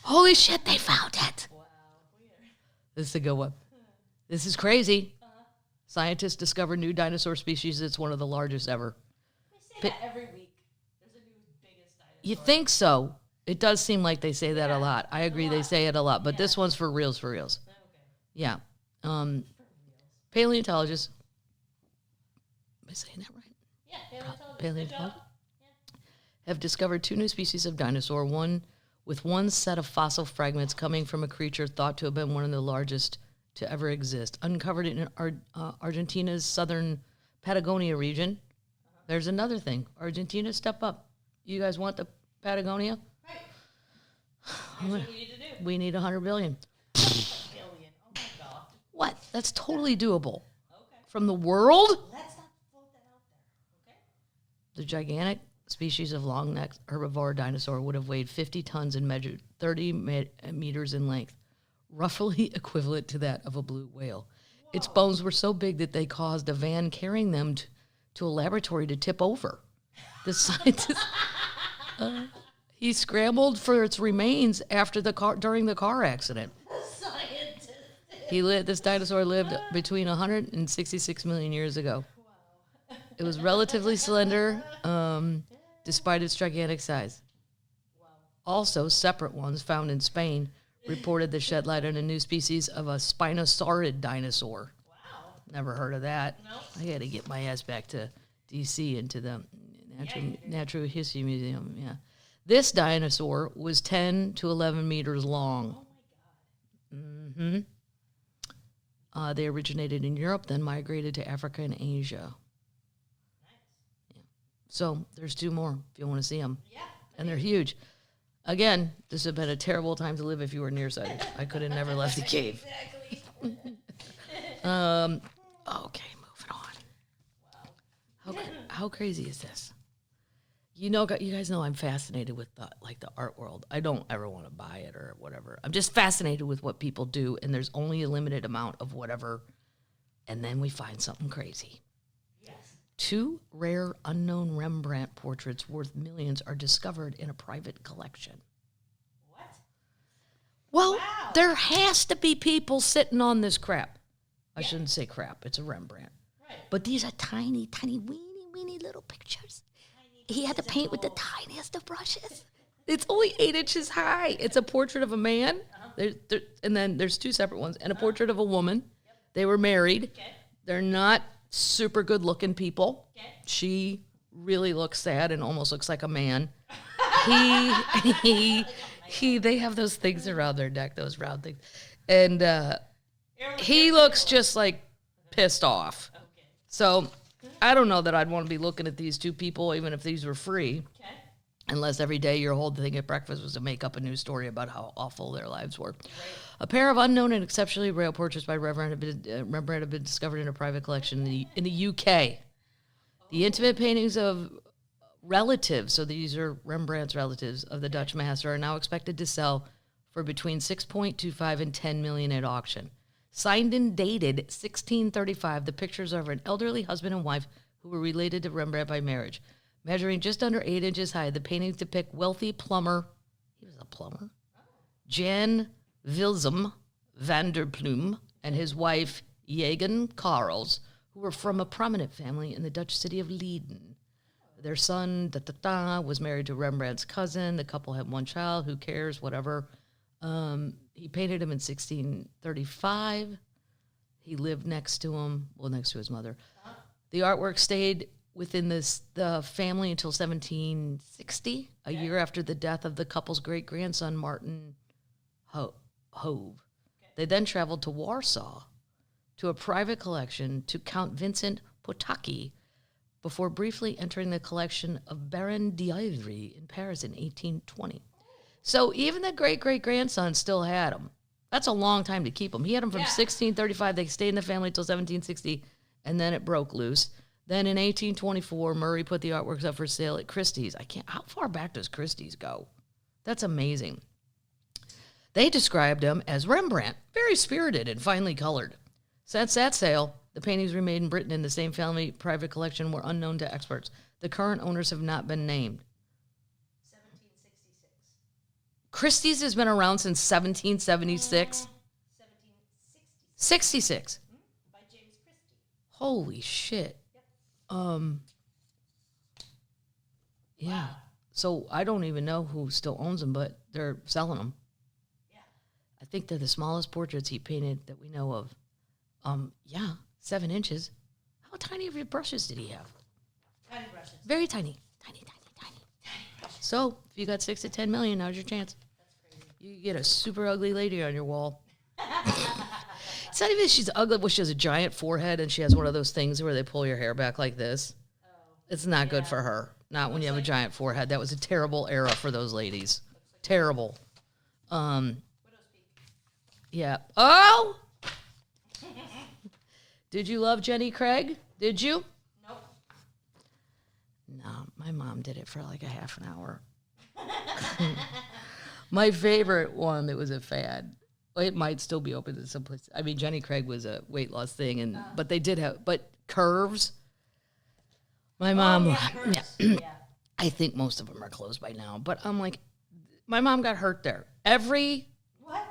Holy shit, they found it. Wow. This is a good one. This is crazy. Scientists discovered new dinosaur species that's one of the largest ever. They say that every week. There's a new biggest dinosaur. You think so? It does seem like they say that a lot. I agree, they say it a lot, but this one's for reals, for reals. Okay. Yeah. Paleontologists. Am I saying that right? Yeah, Paleontologists have discovered 2 new species of dinosaur, one with one set of fossil fragments coming from a creature thought to have been one of the largest to ever exist. Uncovered in Argentina's southern Patagonia region. There's another thing. Argentina, step up. You guys want the Patagonia? Right. Here's what we need to do. We need 100 billion. Billion. Oh my God. What? That's totally doable. Okay. From the world? Let's not float that out there. Okay. The gigantic species of long-necked herbivore dinosaur would have weighed 50 tons and measured 30 meters in length, roughly equivalent to that of a blue whale. Whoa. Its bones were so big that they caused a van carrying them to a laboratory to tip over. The scientist, he scrambled for its remains during the car accident. This dinosaur lived between 166 million years ago. Wow. It was relatively slender, despite its gigantic size. Wow. Also, separate ones found in Spain reported to shed light on a new species of a spinosaurid dinosaur. Wow. Never heard of that. Nope. I had to get my ass back to D.C. into the Natural History Museum. Yeah. This dinosaur was 10 to 11 meters long. Oh, my God. Mm-hmm. They originated in Europe, then migrated to Africa and Asia. Nice. Yeah. So there's 2 more if you want to see them. Yeah. And they're huge. Again, this would have been a terrible time to live if you were nearsighted. I could have never left the cave. Exactly. Okay, moving on. Wow. How crazy is this? You guys know I'm fascinated with the art world. I don't ever want to buy it or whatever. I'm just fascinated with what people do, and there's only a limited amount of whatever, and then we find something crazy. Yes. 2 rare unknown Rembrandt portraits worth millions are discovered in a private collection. What? Well, wow. There has to be people sitting on this crap. I shouldn't say crap. It's a Rembrandt. Right. But these are tiny, tiny, weeny little pictures. He had to paint with the tiniest of brushes. It's only 8 inches high. It's a portrait of a man, and then there's 2 separate ones, and a portrait of a woman. Yep. They were married. Okay. They're not super good-looking people. Okay. She really looks sad and almost looks like a man. They have those things around their neck, those round things, and he looks just like pissed off. Okay. So I don't know that I'd want to be looking at these 2 people, even if these were free. Okay. Unless every day your whole thing at breakfast was to make up a new story about how awful their lives were. Right. A pair of unknown and exceptionally rare portraits by Rembrandt have been discovered in a private collection in the UK. The intimate paintings of relatives, so these are Rembrandt's relatives, of the Dutch master are now expected to sell for between 6.25 and 10 million at auction. Signed and dated 1635, the pictures are of an elderly husband and wife who were related to Rembrandt by marriage. Measuring just under 8 inches high, the paintings depict wealthy plumber, he was a plumber, Jan Wilsum van der Pluim and his wife, Jagen Karels, who were from a prominent family in the Dutch city of Leiden. Their son, was married to Rembrandt's cousin. The couple had 1 child. Who cares? Whatever. He painted him in 1635. He lived next to his mother. The artwork stayed within the family until 1760, a year after the death of the couple's great-grandson, Martin Hove. They then traveled to Warsaw to a private collection to Count Vincent Potocki before briefly entering the collection of Baron d'Ivry in Paris in 1820. So even the great-great-grandson still had them. That's a long time to keep them. He had them from 1635. They stayed in the family until 1760, and then it broke loose. Then in 1824, Murray put the artworks up for sale at Christie's. How far back does Christie's go? That's amazing. They described him as Rembrandt, very spirited and finely colored. Since that sale, the paintings remained in Britain in the same family private collection were unknown to experts. The current owners have not been named. 1766. Christie's has been around since 1776? 66. By James Christie. Holy shit. Yep. Yeah. Wow. So I don't even know who still owns them, but they're selling them. Yeah. I think they're the smallest portraits he painted that we know of. 7 inches. How tiny of your brushes did he have? Tiny brushes. Very tiny. Tiny. So, if you got 6 to 10 million, now's your chance. That's crazy. You get a super ugly lady on your wall. It's not even she's ugly, but she has a giant forehead and she has one of those things where they pull your hair back like this. Oh. It's not good for her. Not when you have a giant forehead. That was a terrible era for those ladies. Terrible. Widow's Peak. Yeah. Oh! Did you love Jenny Craig? Did you? Nope. No, my mom did it for like a half an hour. My favorite one that was a fad. It might still be open in some places. I mean, Jenny Craig was a weight loss thing, but they did have, curves. My mom, Yeah. I think most of them are closed by now, but I'm like, my mom got hurt there. Every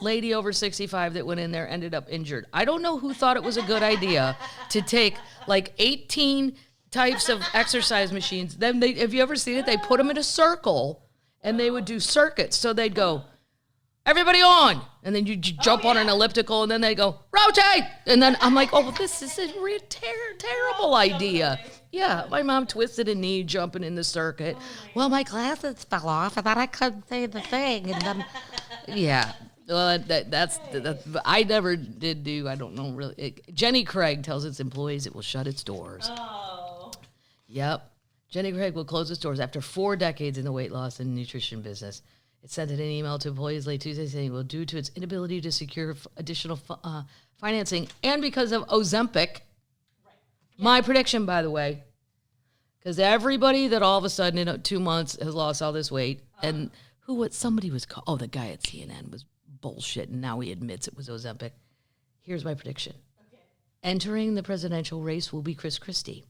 lady over 65 that went in there ended up injured. I don't know who thought it was a good idea to take like 18 types of exercise machines. Then have you ever seen it? They put them in a circle and they would do circuits. So they'd go, everybody on. And then you jump on an elliptical and then they go, rotate. And then I'm like, oh, well, this is a terrible idea. Yeah, my mom twisted a knee jumping in the circuit. Well, my glasses fell off and then I couldn't say the thing. And then, yeah. Well, that's I never did do, I don't know really. Jenny Craig tells its employees it will shut its doors. Oh. Yep. Jenny Craig will close its doors after 4 decades in the weight loss and nutrition business. It sent an email to employees late Tuesday saying, well, due to its inability to secure additional financing and because of Ozempic, right. My prediction, by the way, because everybody that all of a sudden in 2 months has lost all this weight, and somebody was called, the guy at CNN was bullshit, and now he admits it was Ozempic. Here's my prediction. Okay. Entering the presidential race will be Chris Christie.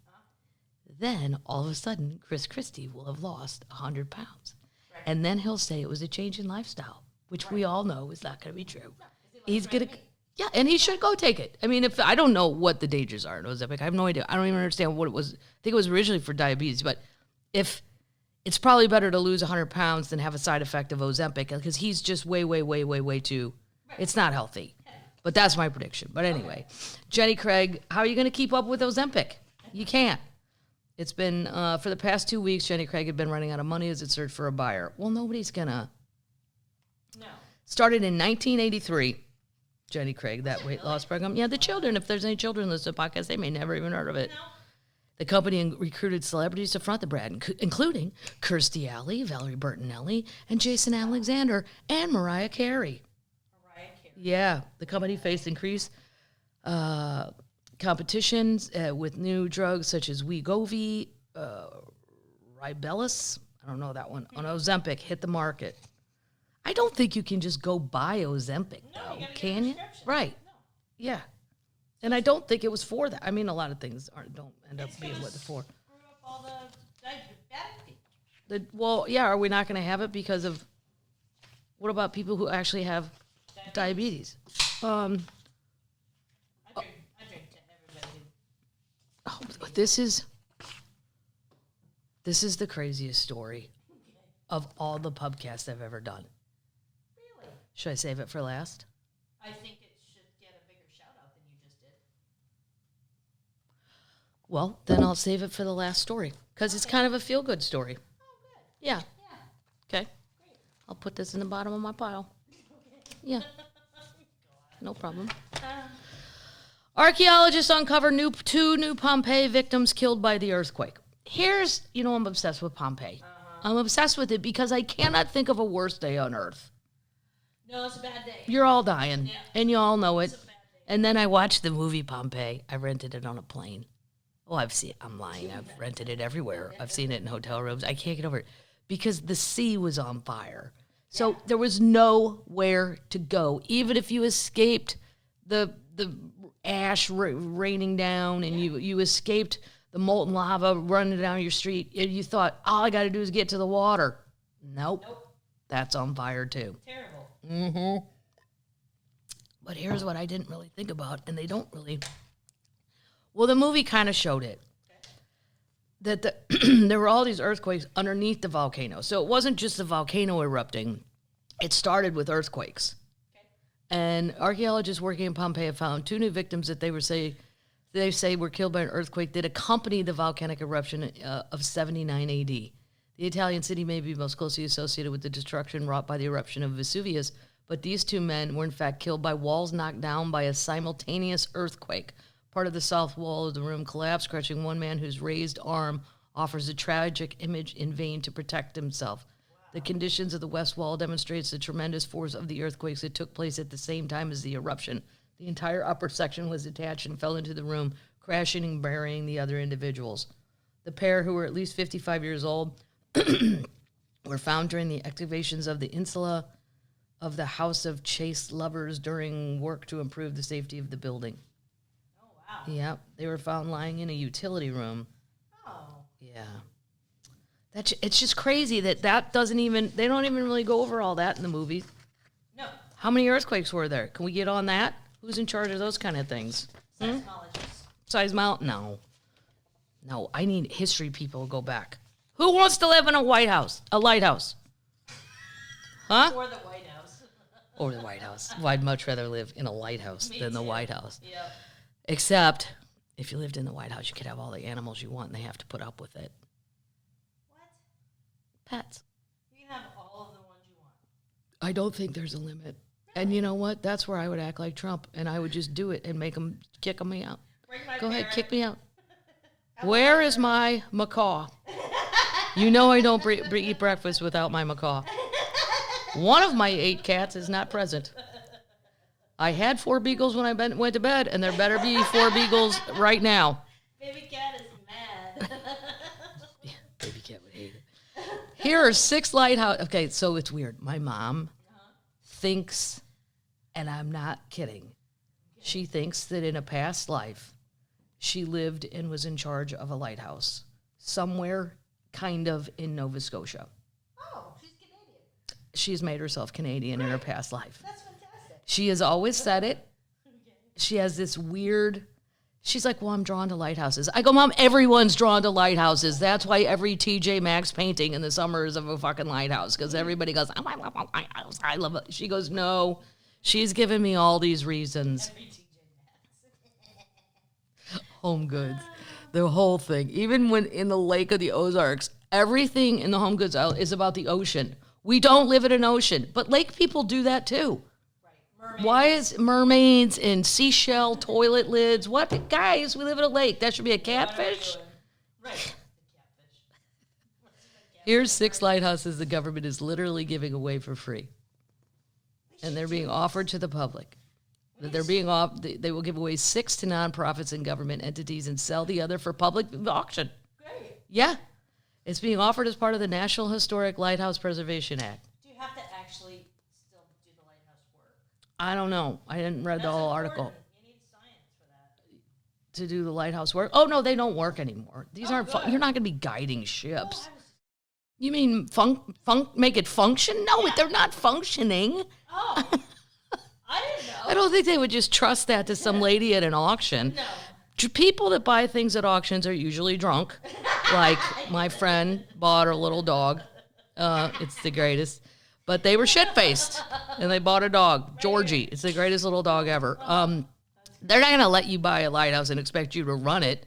Then, all of a sudden, Chris Christie will have lost 100 pounds. Right. And then he'll say it was a change in lifestyle, which we all know is not going to be true. No, he's going to... Yeah, and he should go take it. I mean, I don't know what the dangers are in Ozempic. I have no idea. I don't even understand what it was. I think it was originally for diabetes, but if... It's probably better to lose 100 pounds than have a side effect of Ozempic because he's just way too... It's not healthy. But that's my prediction. But anyway, Jenny Craig, how are you going to keep up with Ozempic? You can't. It's been, for the past 2 weeks, Jenny Craig had been running out of money as it searched for a buyer. Well, nobody's going to... No. Started in 1983, Jenny Craig, that weight loss program. Yeah, the children, if there's any children listening to the podcast, they may never even heard of it. No. The company recruited celebrities to front the brand, including Kirstie Alley, Valerie Bertinelli, and Jason Alexander, and Mariah Carey. Yeah, the company faced increased competitions with new drugs such as Wegovy, Ribellus, I don't know that one, on Ozempic hit the market. I don't think you can just go buy Ozempic, though, can you? Right. No. Yeah. And I don't think it was for that. I mean, a lot of things don't end up being what they're for. Screw up all the diabetic people. Well, yeah, are we not going to have it because of... What about people who actually have diabetes? I drink to everybody. Oh, this is the craziest story of all the pubcasts I've ever done. Really? Should I save it for last? I think it should get a bigger shout out than you just did. Well, then I'll save it for the last story because it's kind of a feel-good story. Oh, good. Yeah. Yeah. Okay. Great. I'll put this in the bottom of my pile. Okay. Yeah. No problem. Archaeologists uncover two new Pompeii victims killed by the earthquake. I'm obsessed with Pompeii. I'm obsessed with it because I cannot think of a worse day on Earth. No, it's a bad day. You're all dying, and you all know it. It's a bad day. And then I watched the movie Pompeii. I rented it on a plane. Oh, I'm lying. I've rented it everywhere. I've seen it in hotel rooms. I can't get over it because the sea was on fire. So there was nowhere to go. Even if you escaped the ash raining down and you escaped the molten lava running down your street, and you thought, all I got to do is get to the water. Nope. That's on fire too. Terrible. Mm-hmm. But here's what I didn't really think about, and they don't really... Well, the movie kind of showed it. that there were all these earthquakes underneath the volcano. So it wasn't just the volcano erupting. It started with earthquakes. Okay. And archaeologists working in Pompeii have found 2 new victims that they say were killed by an earthquake that accompanied the volcanic eruption of 79 AD. The Italian city may be most closely associated with the destruction wrought by the eruption of Vesuvius, but these 2 men were in fact killed by walls knocked down by a simultaneous earthquake. Part of the south wall of the room collapsed, crushing one man whose raised arm offers a tragic image in vain to protect himself. Wow. The conditions of the west wall demonstrates the tremendous force of the earthquakes that took place at the same time as the eruption. The entire upper section was detached and fell into the room, crashing and burying the other individuals. The pair, who were at least 55 years old, were found during the excavations of the insula of the House of Chaste Lovers during work to improve the safety of the building. Oh, wow. Yep, they were found lying in a utility room. Oh. Yeah. It's just crazy that they don't even really go over all that in the movie. No. How many earthquakes were there? Can we get on that? Who's in charge of those kind of things? Seismologists. No, I need history people to go back. Who wants to live in a lighthouse? Huh? Or the White House. Or the White House. Well, I'd much rather live in a lighthouse than the White House. Yep. Except, if you lived in the White House, you could have all the animals you want, and they have to put up with it. What? Pets. You can have all of the ones you want. I don't think there's a limit. And you know what? That's where I would act like Trump, and I would just do it and make them kick me out. Go ahead, kick me out. Where is my macaw? You know I don't eat breakfast without my macaw. One of my 8 cats is not present. I had 4 beagles when I went to bed, and there better be 4 beagles right now. Baby cat is mad. Yeah, baby cat would hate it. Here are 6 lighthouses. Okay, so it's weird. My mom thinks, and I'm not kidding, she thinks that in a past life, she lived and was in charge of a lighthouse somewhere kind of in Nova Scotia. Oh, she's Canadian. She's made herself Canadian in her past life. That's fantastic. She has always said it. She has this weird, she's like, well, I'm drawn to lighthouses. I go, Mom, everyone's drawn to lighthouses. That's why every TJ Maxx painting in the summer is of a fucking lighthouse, because everybody goes, oh, I love a lighthouse. I love it. She goes, no, she's given me all these reasons. Every TJ Maxx. Home Goods, the whole thing. Even when in the Lake of the Ozarks, everything in the Home Goods aisle is about the ocean. We don't live in an ocean, but lake people do that too. Right. Why is mermaids and seashell toilet lids? What? Guys, we live in a lake. That should be a catfish? Right. Catfish. Here's 6 lighthouses the government is literally giving away for free. And they're being offered to the public. They're being they will give away 6 to nonprofits and government entities and sell the other for public auction. Great. Yeah. It's being offered as part of the National Historic Lighthouse Preservation Act. Do you have to actually still do the lighthouse work? I don't know. I didn't read the whole article. You need science for that. To do the lighthouse work? Oh, no, they don't work anymore. These aren't you're not going to be guiding ships. You mean make it function? No, they're not functioning. Oh. I didn't know. I don't think they would just trust that to some lady at an auction. No. People that buy things at auctions are usually drunk. Like my friend bought her little dog. It's the greatest. But they were shit-faced, and they bought a dog, Georgie. It's the greatest little dog ever. They're not going to let you buy a lighthouse and expect you to run it.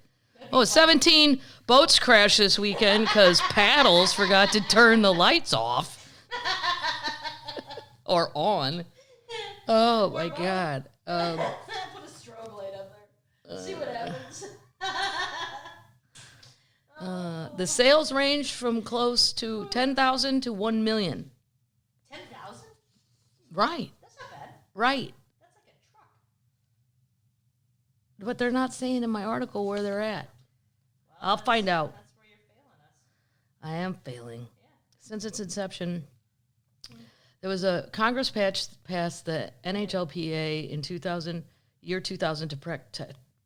Oh, 17 boats crashed this weekend because paddles forgot to turn the lights off. Or on. Oh, my God. Put a strobe light up there. See what happens. The sales range from close to 10,000 to 1 million. 10,000? Right. That's not bad. Right. That's like a truck. But they're not saying in my article where they're at. Well, I'll find out. That's where you're failing us. I am failing. Yeah. Since its inception, there was a Congress passed the NHLPA in 2000 to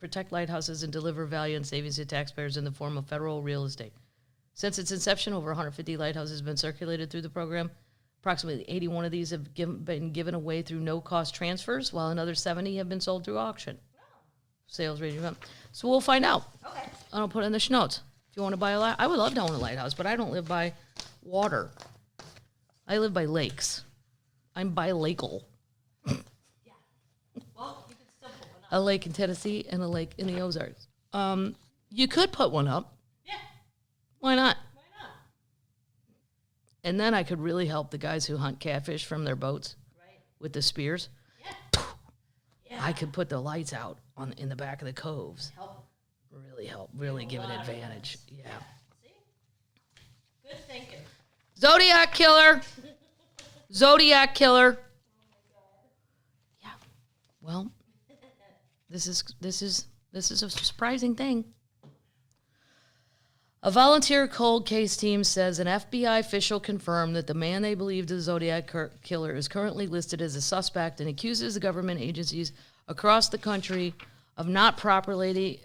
protect lighthouses and deliver value and savings to taxpayers in the form of federal real estate. Since its inception, over 150 lighthouses have been circulated through the program. Approximately 81 of these have been given away through no-cost transfers, while another 70 have been sold through auction. Oh. Sales ranging up. So we'll find out. Okay. I'll put it in the notes. If you want to buy I would love to own a lighthouse, but I don't live by water. I live by lakes. I'm bi-lakal. Yeah. Well, you could still put one up. A lake in Tennessee and a lake in the Ozarks. You could put one up. Yeah. Why not? Why not? And then I could really help the guys who hunt catfish from their boats Right. with the spears. Yeah. Yeah. I could put the lights out in the back of the coves. Help. Really give an lot of advantage. sense. Yeah. See? Good thinking. Zodiac killer. Zodiac killer. Yeah. Well, this is a surprising thing. A volunteer cold case team says an FBI official confirmed that the man they believed is the Zodiac killer is currently listed as a suspect and accuses the government agencies across the country of not properly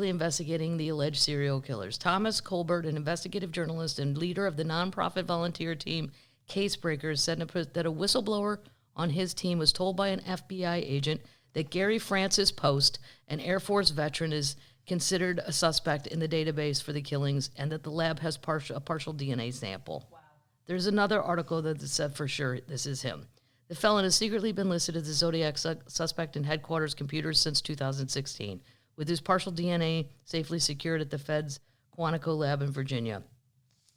investigating the alleged serial killers. Thomas Colbert, an investigative journalist and leader of the nonprofit volunteer team Casebreakers, said that a whistleblower on his team was told by an FBI agent that Gary Francis Post, an Air Force veteran, is considered a suspect in the database for the killings and that the lab has a partial DNA sample. Wow. There's another article that said for sure this is him. The felon has secretly been listed as a Zodiac suspect in headquarters computers since 2016, with his partial DNA safely secured at the Fed's Quantico lab in Virginia.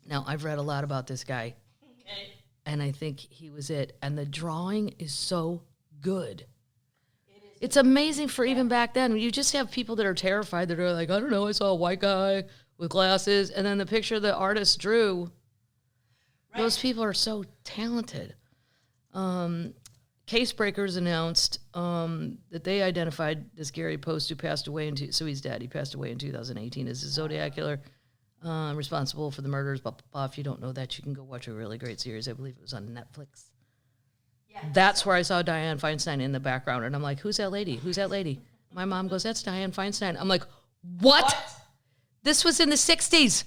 Now, I've read a lot about this guy, Okay. and I think he was it. And the drawing is so good. It's amazing for even back then. You just have people that are terrified that are like, I don't know, I saw a white guy with glasses, and then the picture the artist drew. Right. Those people are so talented. Casebreakers announced that they identified this Gary Post, who passed away so he's dead. He passed away in 2018 as a Zodiac killer responsible for the murders. Blah, blah, blah. If you don't know that, you can go watch a really great series. I believe it was on Netflix. Yeah, that's where I saw Dianne Feinstein in the background, and I'm like, who's that lady? Who's that lady? My mom goes, that's Dianne Feinstein. I'm like, what? This was in the 60s.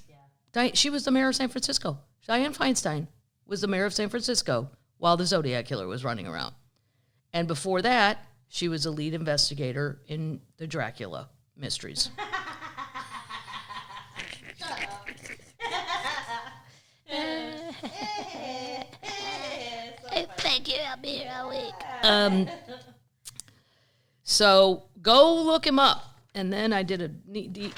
Yeah. She was the mayor of San Francisco. Dianne Feinstein was the mayor of San Francisco while the Zodiac killer was running around. And before that, she was a lead investigator in the Dracula mysteries. Shut up. Thank you, I'll be here all week. So go look him up. And then I did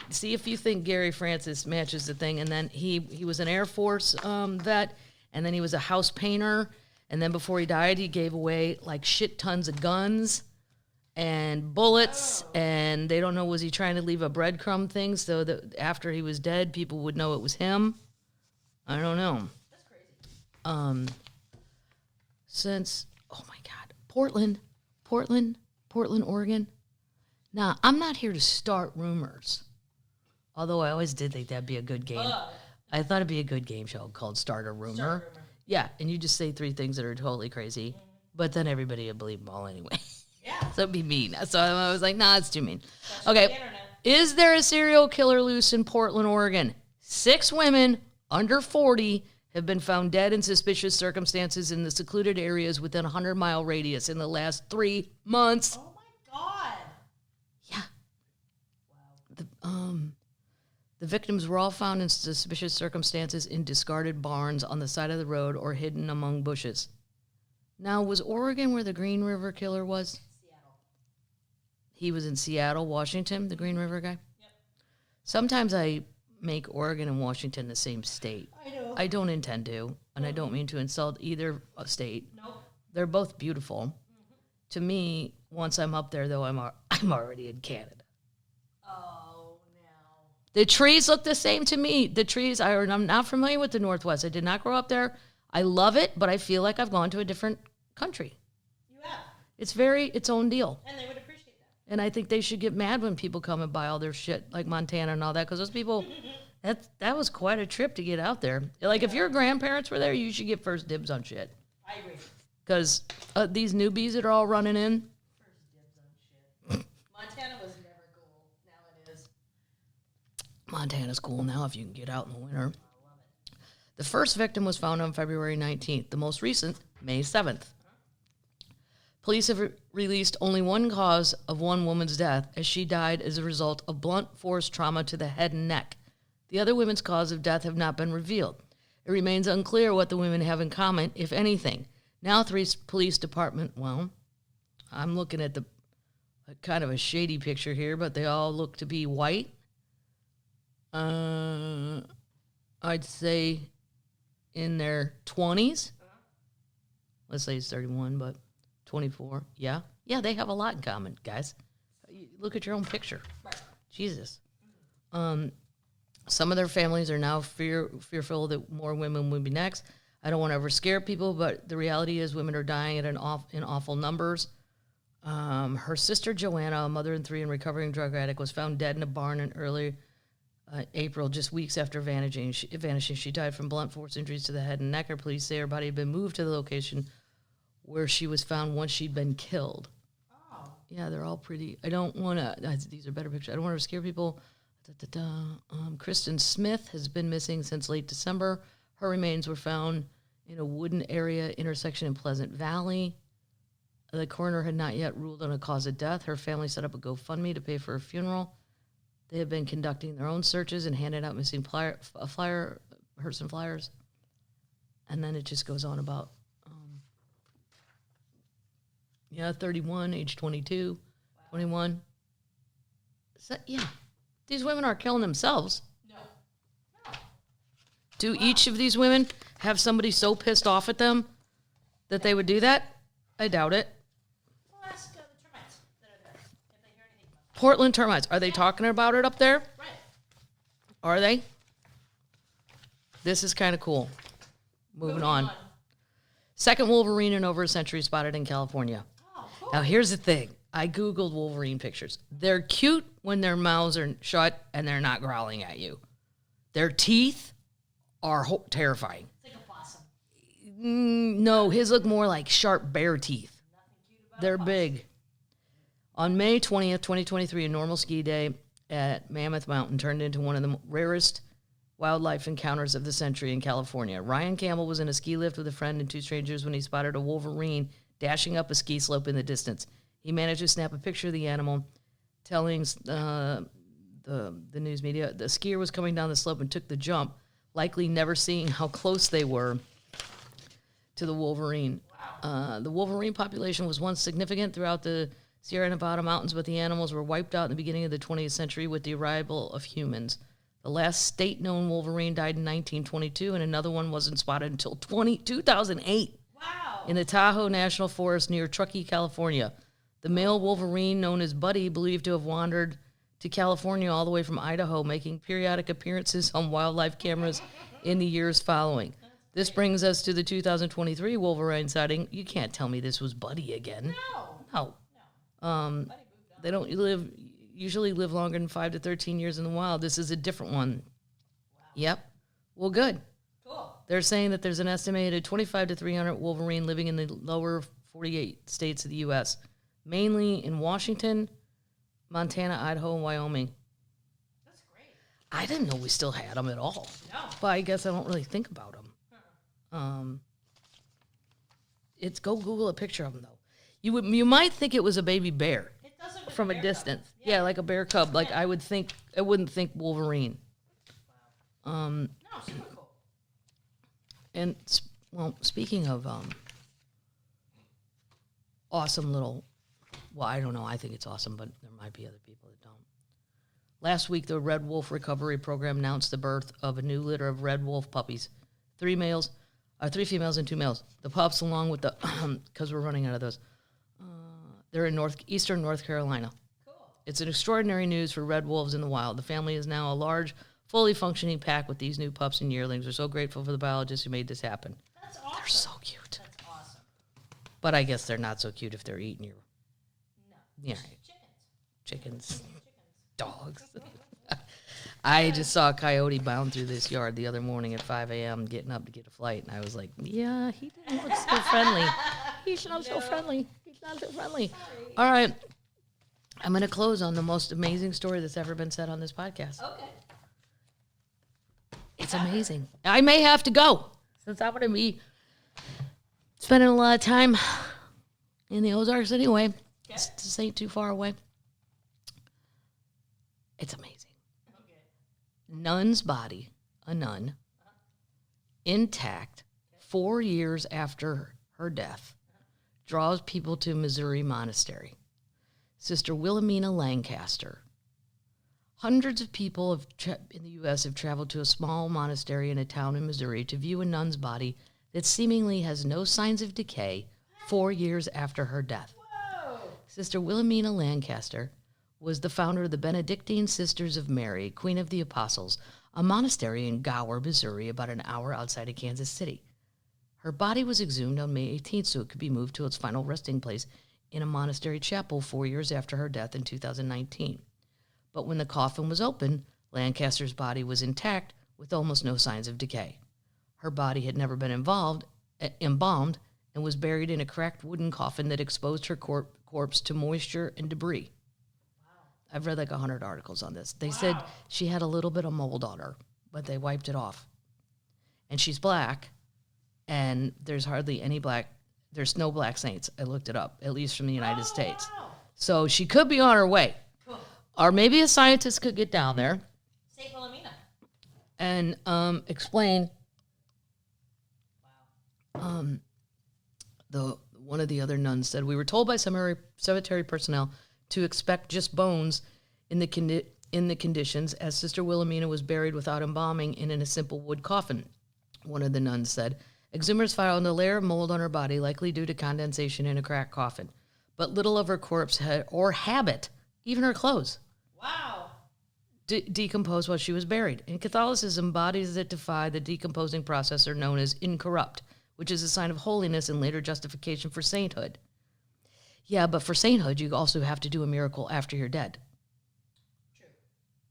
see if you think Gary Francis matches the thing. And then he was an Air Force vet, and then he was a house painter. And then before he died, he gave away like shit tons of guns and bullets. And they don't know, was he trying to leave a breadcrumb thing so that after he was dead, people would know it was him? I don't know. That's crazy. Since, oh my God, Portland, Oregon. Now, I'm not here to start rumors, although I always did think that'd be a good game. I thought it'd be a good game show called Start a Rumor. Yeah, and you just say three things that are totally crazy, but then everybody would believe them all anyway. Yeah. So it'd be mean. So I was like, nah, it's too mean. Okay, is there a serial killer loose in Portland, Oregon? 6 women under 40 have been found dead in suspicious circumstances in the secluded areas within a 100-mile radius in the last 3 months. Oh my God. Yeah. Wow. The victims were all found in suspicious circumstances in discarded barns on the side of the road or hidden among bushes. Now, was Oregon where the Green River killer was? Seattle. He was in Seattle, Washington, the Green River guy? Yep. Sometimes I make Oregon and Washington the same state. I know. I don't intend to, and I don't mean to insult either state. Nope. They're both beautiful. Mm-hmm. To me, once I'm up there, though, I'm already in Canada. Oh, no. The trees look the same to me. The trees, I'm not familiar with the Northwest. I did not grow up there. I love it, but I feel like I've gone to a different country. You have. It's very its own deal. And they would appreciate that. And I think they should get mad when people come and buy all their shit, like Montana and all that, because those people, that was quite a trip to get out there. Like, if your grandparents were there, you should get first dibs on shit. I agree. Because these newbies that are all running in. First dibs on shit. Montana was never cool. Now it is. Montana's cool now if you can get out in the winter. I love it. The first victim was found on February 19th. The most recent, May 7th. Police have released only one cause of one woman's death, as she died as a result of blunt force trauma to the head and neck. The other women's cause of death have not been revealed. It remains unclear what the women have in common, if anything. Now, 3 police department, well, I'm looking at the kind of a shady picture here, but they all look to be white. I'd say in their 20s. Let's say it's 31, but 24. Yeah. Yeah, they have a lot in common, guys. Look at your own picture. Right. Jesus. Some of their families are now fearful that more women will be next. I don't want to ever scare people, but the reality is women are dying in awful numbers. Her sister Joanna, a mother and 3 and recovering drug addict, was found dead in a barn in early April, just weeks after vanishing. She died from blunt force injuries to the head and neck. Her police say her body had been moved to the location where she was found once she'd been killed. Oh. Yeah, they're all pretty. I don't want to. These are better pictures. I don't want to scare people. Kristen Smith has been missing since late December. Her remains were found in a wooden area intersection in Pleasant Valley. The coroner had not yet ruled on a cause of death. Her family set up a GoFundMe to pay for her funeral. They have been conducting their own searches and handed out missing person flyers. And then it just goes on about, 31, age 22, 21. So, yeah, these women are killing themselves. No. Do each of these women have somebody so pissed off at them that they would do that? I doubt it. Well, ask the termites that are there if they hear anything about it. Portland termites. Are they talking about it up there? Right. Are they? This is kind of cool. Moving on. Second Wolverine in over a century spotted in California. Oh, cool. Now, here's the thing. I Googled Wolverine pictures. They're cute when their mouths are shut and they're not growling at you. Their teeth are terrifying. It's like a possum. No, his look more like sharp bear teeth. Nothing cute about They're a possum. big. On May 20th, 2023, a normal ski day at Mammoth Mountain turned into one of the rarest wildlife encounters of the century in California. Ryan Campbell was in a ski lift with a friend and 2 strangers when he spotted a wolverine dashing up a ski slope in the distance. He managed to snap a picture of the animal, telling the news media the skier was coming down the slope and took the jump, likely never seeing how close they were to the wolverine. The wolverine population was once significant throughout the Sierra Nevada mountains, but the animals were wiped out in the beginning of the 20th century with the arrival of humans. The last state-known wolverine died in 1922, and another one wasn't spotted until 2008 Wow. in the Tahoe National Forest near Truckee, California. The male wolverine, known as Buddy, believed to have wandered to California all the way from Idaho, making periodic appearances on wildlife cameras in the years following. This brings us to the 2023 wolverine sighting. You can't tell me this was Buddy again. No. No. They don't usually live longer than 5 to 13 years in the wild. This is a different one. Wow. Yep. Well, good. Cool. They're saying that there's an estimated 25 to 300 wolverine living in the lower 48 states of the U.S., mainly in Washington, Montana, Idaho, and Wyoming. That's great. I didn't know we still had them at all. No. But I guess I don't really think about them. Go Google a picture of them, though. You might think it was a baby bear It does look like from a bear distance. cub. Yeah, like a bear cub. Like I wouldn't think Wolverine. No, super cool. And speaking of awesome little, well, I don't know. I think it's awesome, but there might be other people that don't. Last week, the Red Wolf Recovery Program announced the birth of a new litter of red wolf puppies, 3 females and 2 males. The pups, along with the, because we're running out of those, they're in eastern North Carolina. Cool. It's an extraordinary news for red wolves in the wild. The family is now a large, fully functioning pack with these new pups and yearlings. We're so grateful for the biologists who made this happen. That's awesome. They're so cute. That's awesome. But I guess they're not so cute if they're eating your No. Yeah, Chickens. chickens, dogs. I just saw a coyote bound through this yard the other morning at 5 a.m. getting up to get a flight, and I was like, yeah, he didn't look so friendly. He's not so friendly. He's not so friendly. Sorry. All right. I'm going to close on the most amazing story that's ever been said on this podcast. Okay. It's amazing. I may have to go since I'm going to be spending a lot of time in the Ozarks anyway. Okay. This ain't too far away. It's amazing. Okay. nun's body, a nun, intact 4 years after her death, draws people to Missouri Monastery. Sister Wilhelmina Lancaster. Hundreds of people in the U.S. have traveled to a small monastery in a town in Missouri to view a nun's body that seemingly has no signs of decay 4 years after her death. Whoa. Sister Wilhelmina Lancaster was the founder of the Benedictine Sisters of Mary, Queen of the Apostles, a monastery in Gower, Missouri, about an hour outside of Kansas City. Her body was exhumed on May 18th so it could be moved to its final resting place in a monastery chapel 4 years after her death in 2019. But when the coffin was opened, Lancaster's body was intact with almost no signs of decay. Her body had never been embalmed and was buried in a cracked wooden coffin that exposed her corpse to moisture and debris. Wow. I've read like 100 articles on this. They said she had a little bit of mold on her, but they wiped it off. And she's black, and there's hardly any there's no black saints. I looked it up, at least from the United States. Wow. So she could be on her way. Cool. Or maybe a scientist could get down there St. Wilhelmina. and explain one of the other nuns said, "We were told by cemetery personnel to expect just bones in the conditions, as Sister Wilhelmina was buried without embalming and in a simple wood coffin." One of the nuns said, "Exhumers found a layer of mold on her body, likely due to condensation in a cracked coffin, but little of her corpse or habit, even her clothes, Wow. decomposed while she was buried. In Catholicism, bodies that defy the decomposing process are known as incorrupt, which is a sign of holiness and later justification for sainthood." Yeah, but for sainthood, you also have to do a miracle after you're dead. True.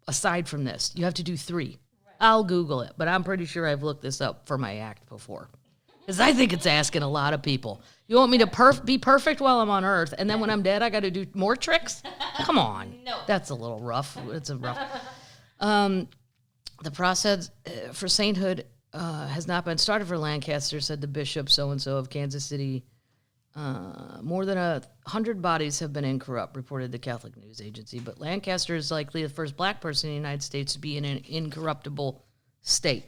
Aside from this, you have to do 3. Right. I'll Google it, but I'm pretty sure I've looked this up for my act before. Because I think it's asking a lot of people. You want me to be perfect while I'm on Earth, and then when I'm dead, I got to do more tricks? Come on. No. That's a little rough. It's a rough. The process for sainthood has not been started for Lancaster, said the bishop so-and-so of Kansas City. More than 100 bodies have been incorrupt, reported the Catholic News Agency. But Lancaster is likely the first black person in the United States to be in an incorruptible state.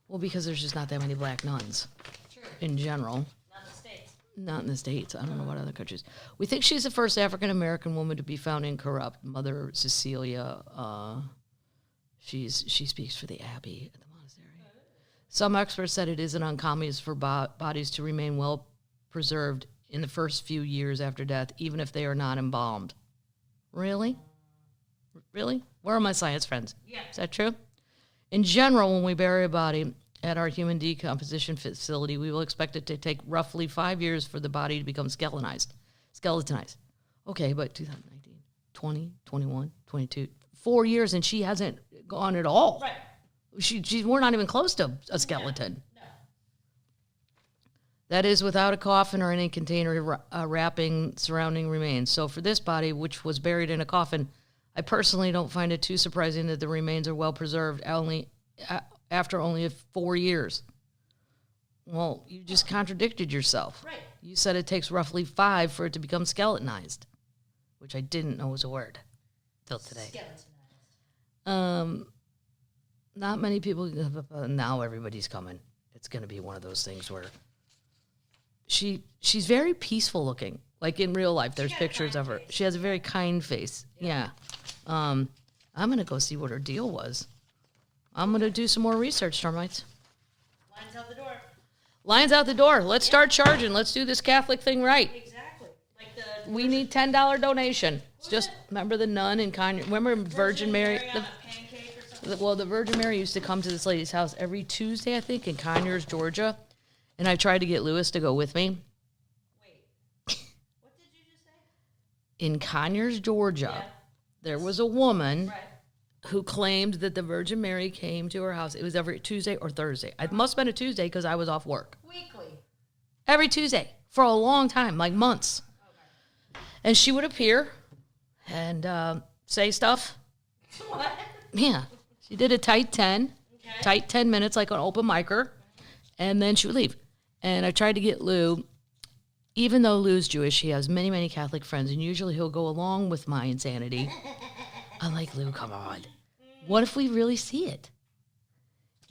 Well, because there's just not that many black nuns. True. In general. Not in the States. Not in the States. I don't know about other countries. We think she's the first African-American woman to be found incorrupt. Mother Cecilia, she speaks for the Abbey at the monastery. Some experts said it isn't uncommon for bodies to remain well preserved in the first few years after death, even if they are not embalmed. Really? Really? Where are my science friends? Yeah. Is that true? In general, when we bury a body at our human decomposition facility, we will expect it to take roughly 5 years for the body to become skeletonized. Okay, but 2019, 20, 21, 22, 4 years, and she hasn't gone at all. Right. We're not even close to a skeleton. No. That is without a coffin or any container wrapping surrounding remains. So for this body, which was buried in a coffin, I personally don't find it too surprising that the remains are well preserved after only 4 years. Well, you just contradicted yourself. Right. You said it takes roughly 5 for it to become skeletonized, which I didn't know was a word till today. Skeletonized. Not many people, now everybody's coming. It's going to be one of those things where she's very peaceful looking. Like in real life, there's pictures of her. Face. She has a very kind face. Yeah. I'm going to go see what her deal was. I'm going to do some more research, termites. Lines out the door. Lines out the door. Let's start charging. Let's do this Catholic thing right. Exactly. Like We need $10 donation. It's just, remember the nun in Conyers? Remember Virgin Mary? on a pancake or something. Well, the Virgin Mary used to come to this lady's house every Tuesday, I think, in Conyers, Georgia. And I tried to get Lewis to go with me. Wait. What did you just say? In Conyers, Georgia, Yeah. there was a woman Right. who claimed that the Virgin Mary came to her house. It was every Tuesday or Thursday. It must have been a Tuesday because I was off work. Weekly. Every Tuesday for a long time, like months. Okay. And she would appear and say stuff. What? Yeah. She did a tight 10. Okay. Tight 10 minutes, like an open micer. And then she would leave. And I tried to get Lou. Even though Lou's Jewish, he has many, many Catholic friends. And usually he'll go along with my insanity. I'm like, Lou, come on. What if we really see it?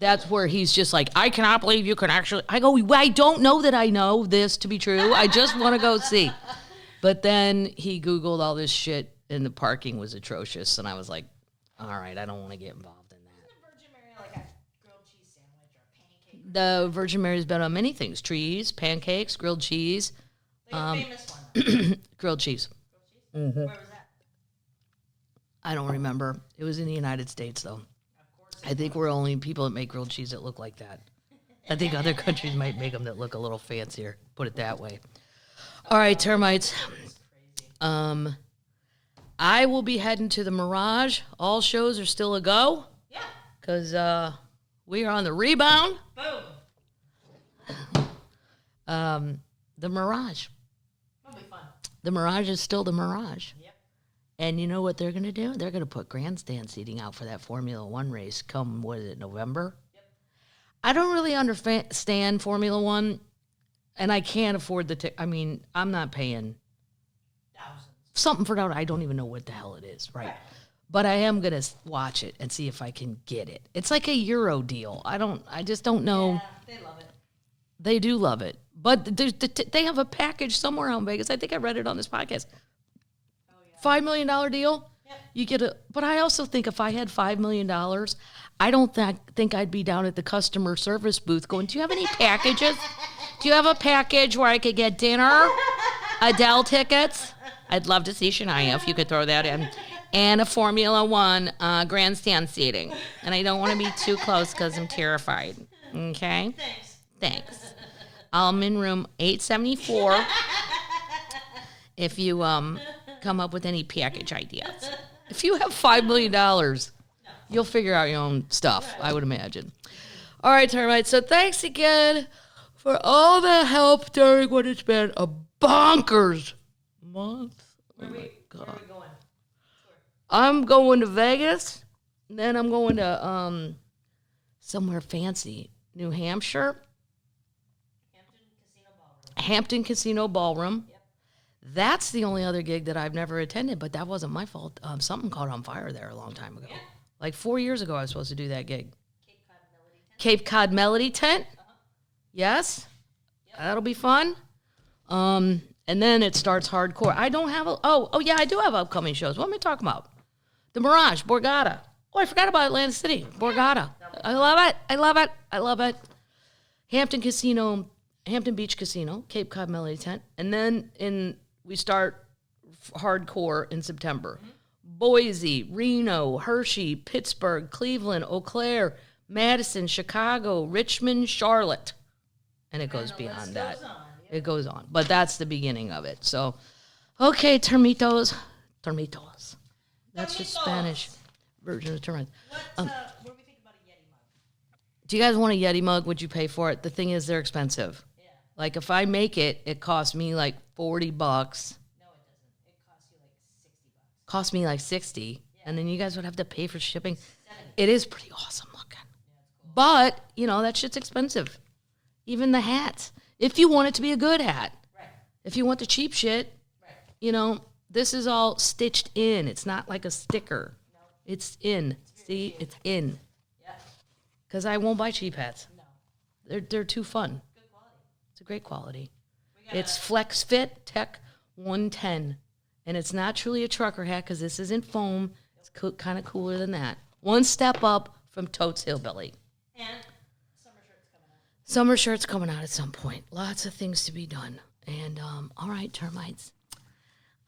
That's where he's just like, I cannot believe you can actually. I go, I don't know that I know this to be true. I just want to go see. But then he Googled all this shit, and the parking was atrocious. And I was like, all right, I don't want to get involved in that. Isn't the Virgin Mary like a grilled cheese sandwich or a pancake? The Virgin Mary's been on many things. Trees, pancakes, grilled cheese. Like a famous one. Grilled cheese. Where was that? I don't remember. It was in the United States, though. I think we're only people that make grilled cheese that look like that. I think other countries might make them that look a little fancier. Put it that way. All right, termites. I will be heading to the Mirage. All shows are still a go. Yeah. Because we are on the rebound. Boom. The Mirage. That'll be fun. The Mirage is still the Mirage. Yep. And you know what they're going to do? They're going to put grandstand seating out for that Formula One race come, what is it, November? Yep. I don't really understand Formula One, and I can't afford the ticket. I mean, I'm not paying Thousands. something for that. I don't even know what the hell it is, right? But I am going to watch it and see if I can get it. It's like a Euro deal. I just don't know. Yeah, they love it. They do love it. But they have a package somewhere out in Vegas. I think I read it on this podcast. $5 million deal. Yep. You get a. But I also think if I had $5 million, I don't think I'd be down at the customer service booth going, "Do you have any packages? Do you have a package where I could get dinner, Adele tickets? I'd love to see Shania if you could throw that in, and a Formula One grandstand seating. And I don't want to be too close because I'm terrified. Okay. Thanks. I'm in room 874. If you come up with any package ideas. If you have $5 million, you'll figure out your own stuff, I would imagine. All right, termites. So thanks again for all the help during what has been a bonkers month. Oh my God. Where are we going? I'm going to Vegas. Then I'm going to somewhere fancy, New Hampshire. Hampton Casino Ballroom. Yep. That's the only other gig that I've never attended, but that wasn't my fault. Something caught on fire there a long time ago. Yeah. Like 4 years ago, I was supposed to do that gig. Cape Cod Melody Tent. Cape Cod Melody Tent. Yes. Yep. That'll be fun. And then it starts hardcore. I don't have yeah, I do have upcoming shows. What am I talking about? The Mirage, Borgata. Oh, I forgot about Atlantic City, Borgata. I love it. I love it. I love it. Hampton Beach Casino, Cape Cod Melody Tent. And then we start hardcore in September. Mm-hmm. Boise, Reno, Hershey, Pittsburgh, Cleveland, Eau Claire, Madison, Chicago, Richmond, Charlotte. And it goes beyond that. It goes on. But that's the beginning of it. So, okay, termitos. That's just Spanish version of termites. What do we think about a Yeti mug? Do you guys want a Yeti mug? Would you pay for it? The thing is, they're expensive. Yeah. Like, if I make it, it costs me like $40. No, it doesn't. It costs you like $60. Cost me like 60, Yeah. and then you guys would have to pay for shipping. 70. It is pretty awesome looking. Yeah, it's cool. But, that shit's expensive. Even the hats. If you want it to be a good hat. Right. If you want the cheap shit, Right. This is all stitched in. It's not like a sticker. No. It's in. See? cute. It's in. Yeah. Because I won't buy cheap hats. No. They're too fun. Good quality. It's a great quality. We got It's Flex Fit Tech 110. And it's not truly a trucker hat because this isn't foam. It's kind of cooler than that. One step up from Totes Hillbilly. and summer shirts coming out. Summer shirts coming out at some point. Lots of things to be done. And, all right, termites.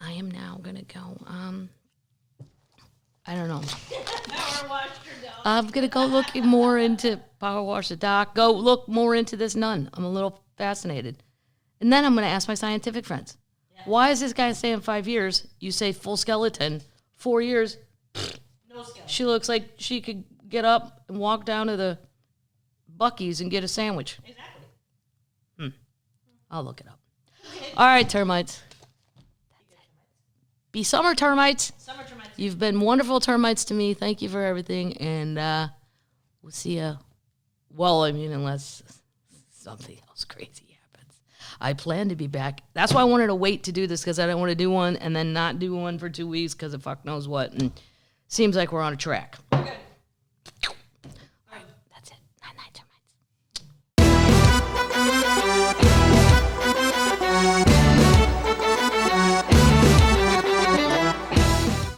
I am now going to go, I don't know. Power wash your dog. I'm going to go look more into Power Wash the Doc. Go look more into this nun. I'm a little fascinated. And then I'm going to ask my scientific friends. Yeah. Why is this guy saying 5 years? You say full skeleton. 4 years. No skeleton. She looks like she could get up and walk down to the Buc-ee's and get a sandwich. Exactly. I'll look it up. All right, termites. Be summer termites. Summer termites. You've been wonderful termites to me. Thank you for everything. And we'll see you. Well, I mean, unless something else crazy happens. I plan to be back. That's why I wanted to wait to do this, because I don't want to do one and then not do one for 2 weeks because of fuck knows what. And seems like we're on a track.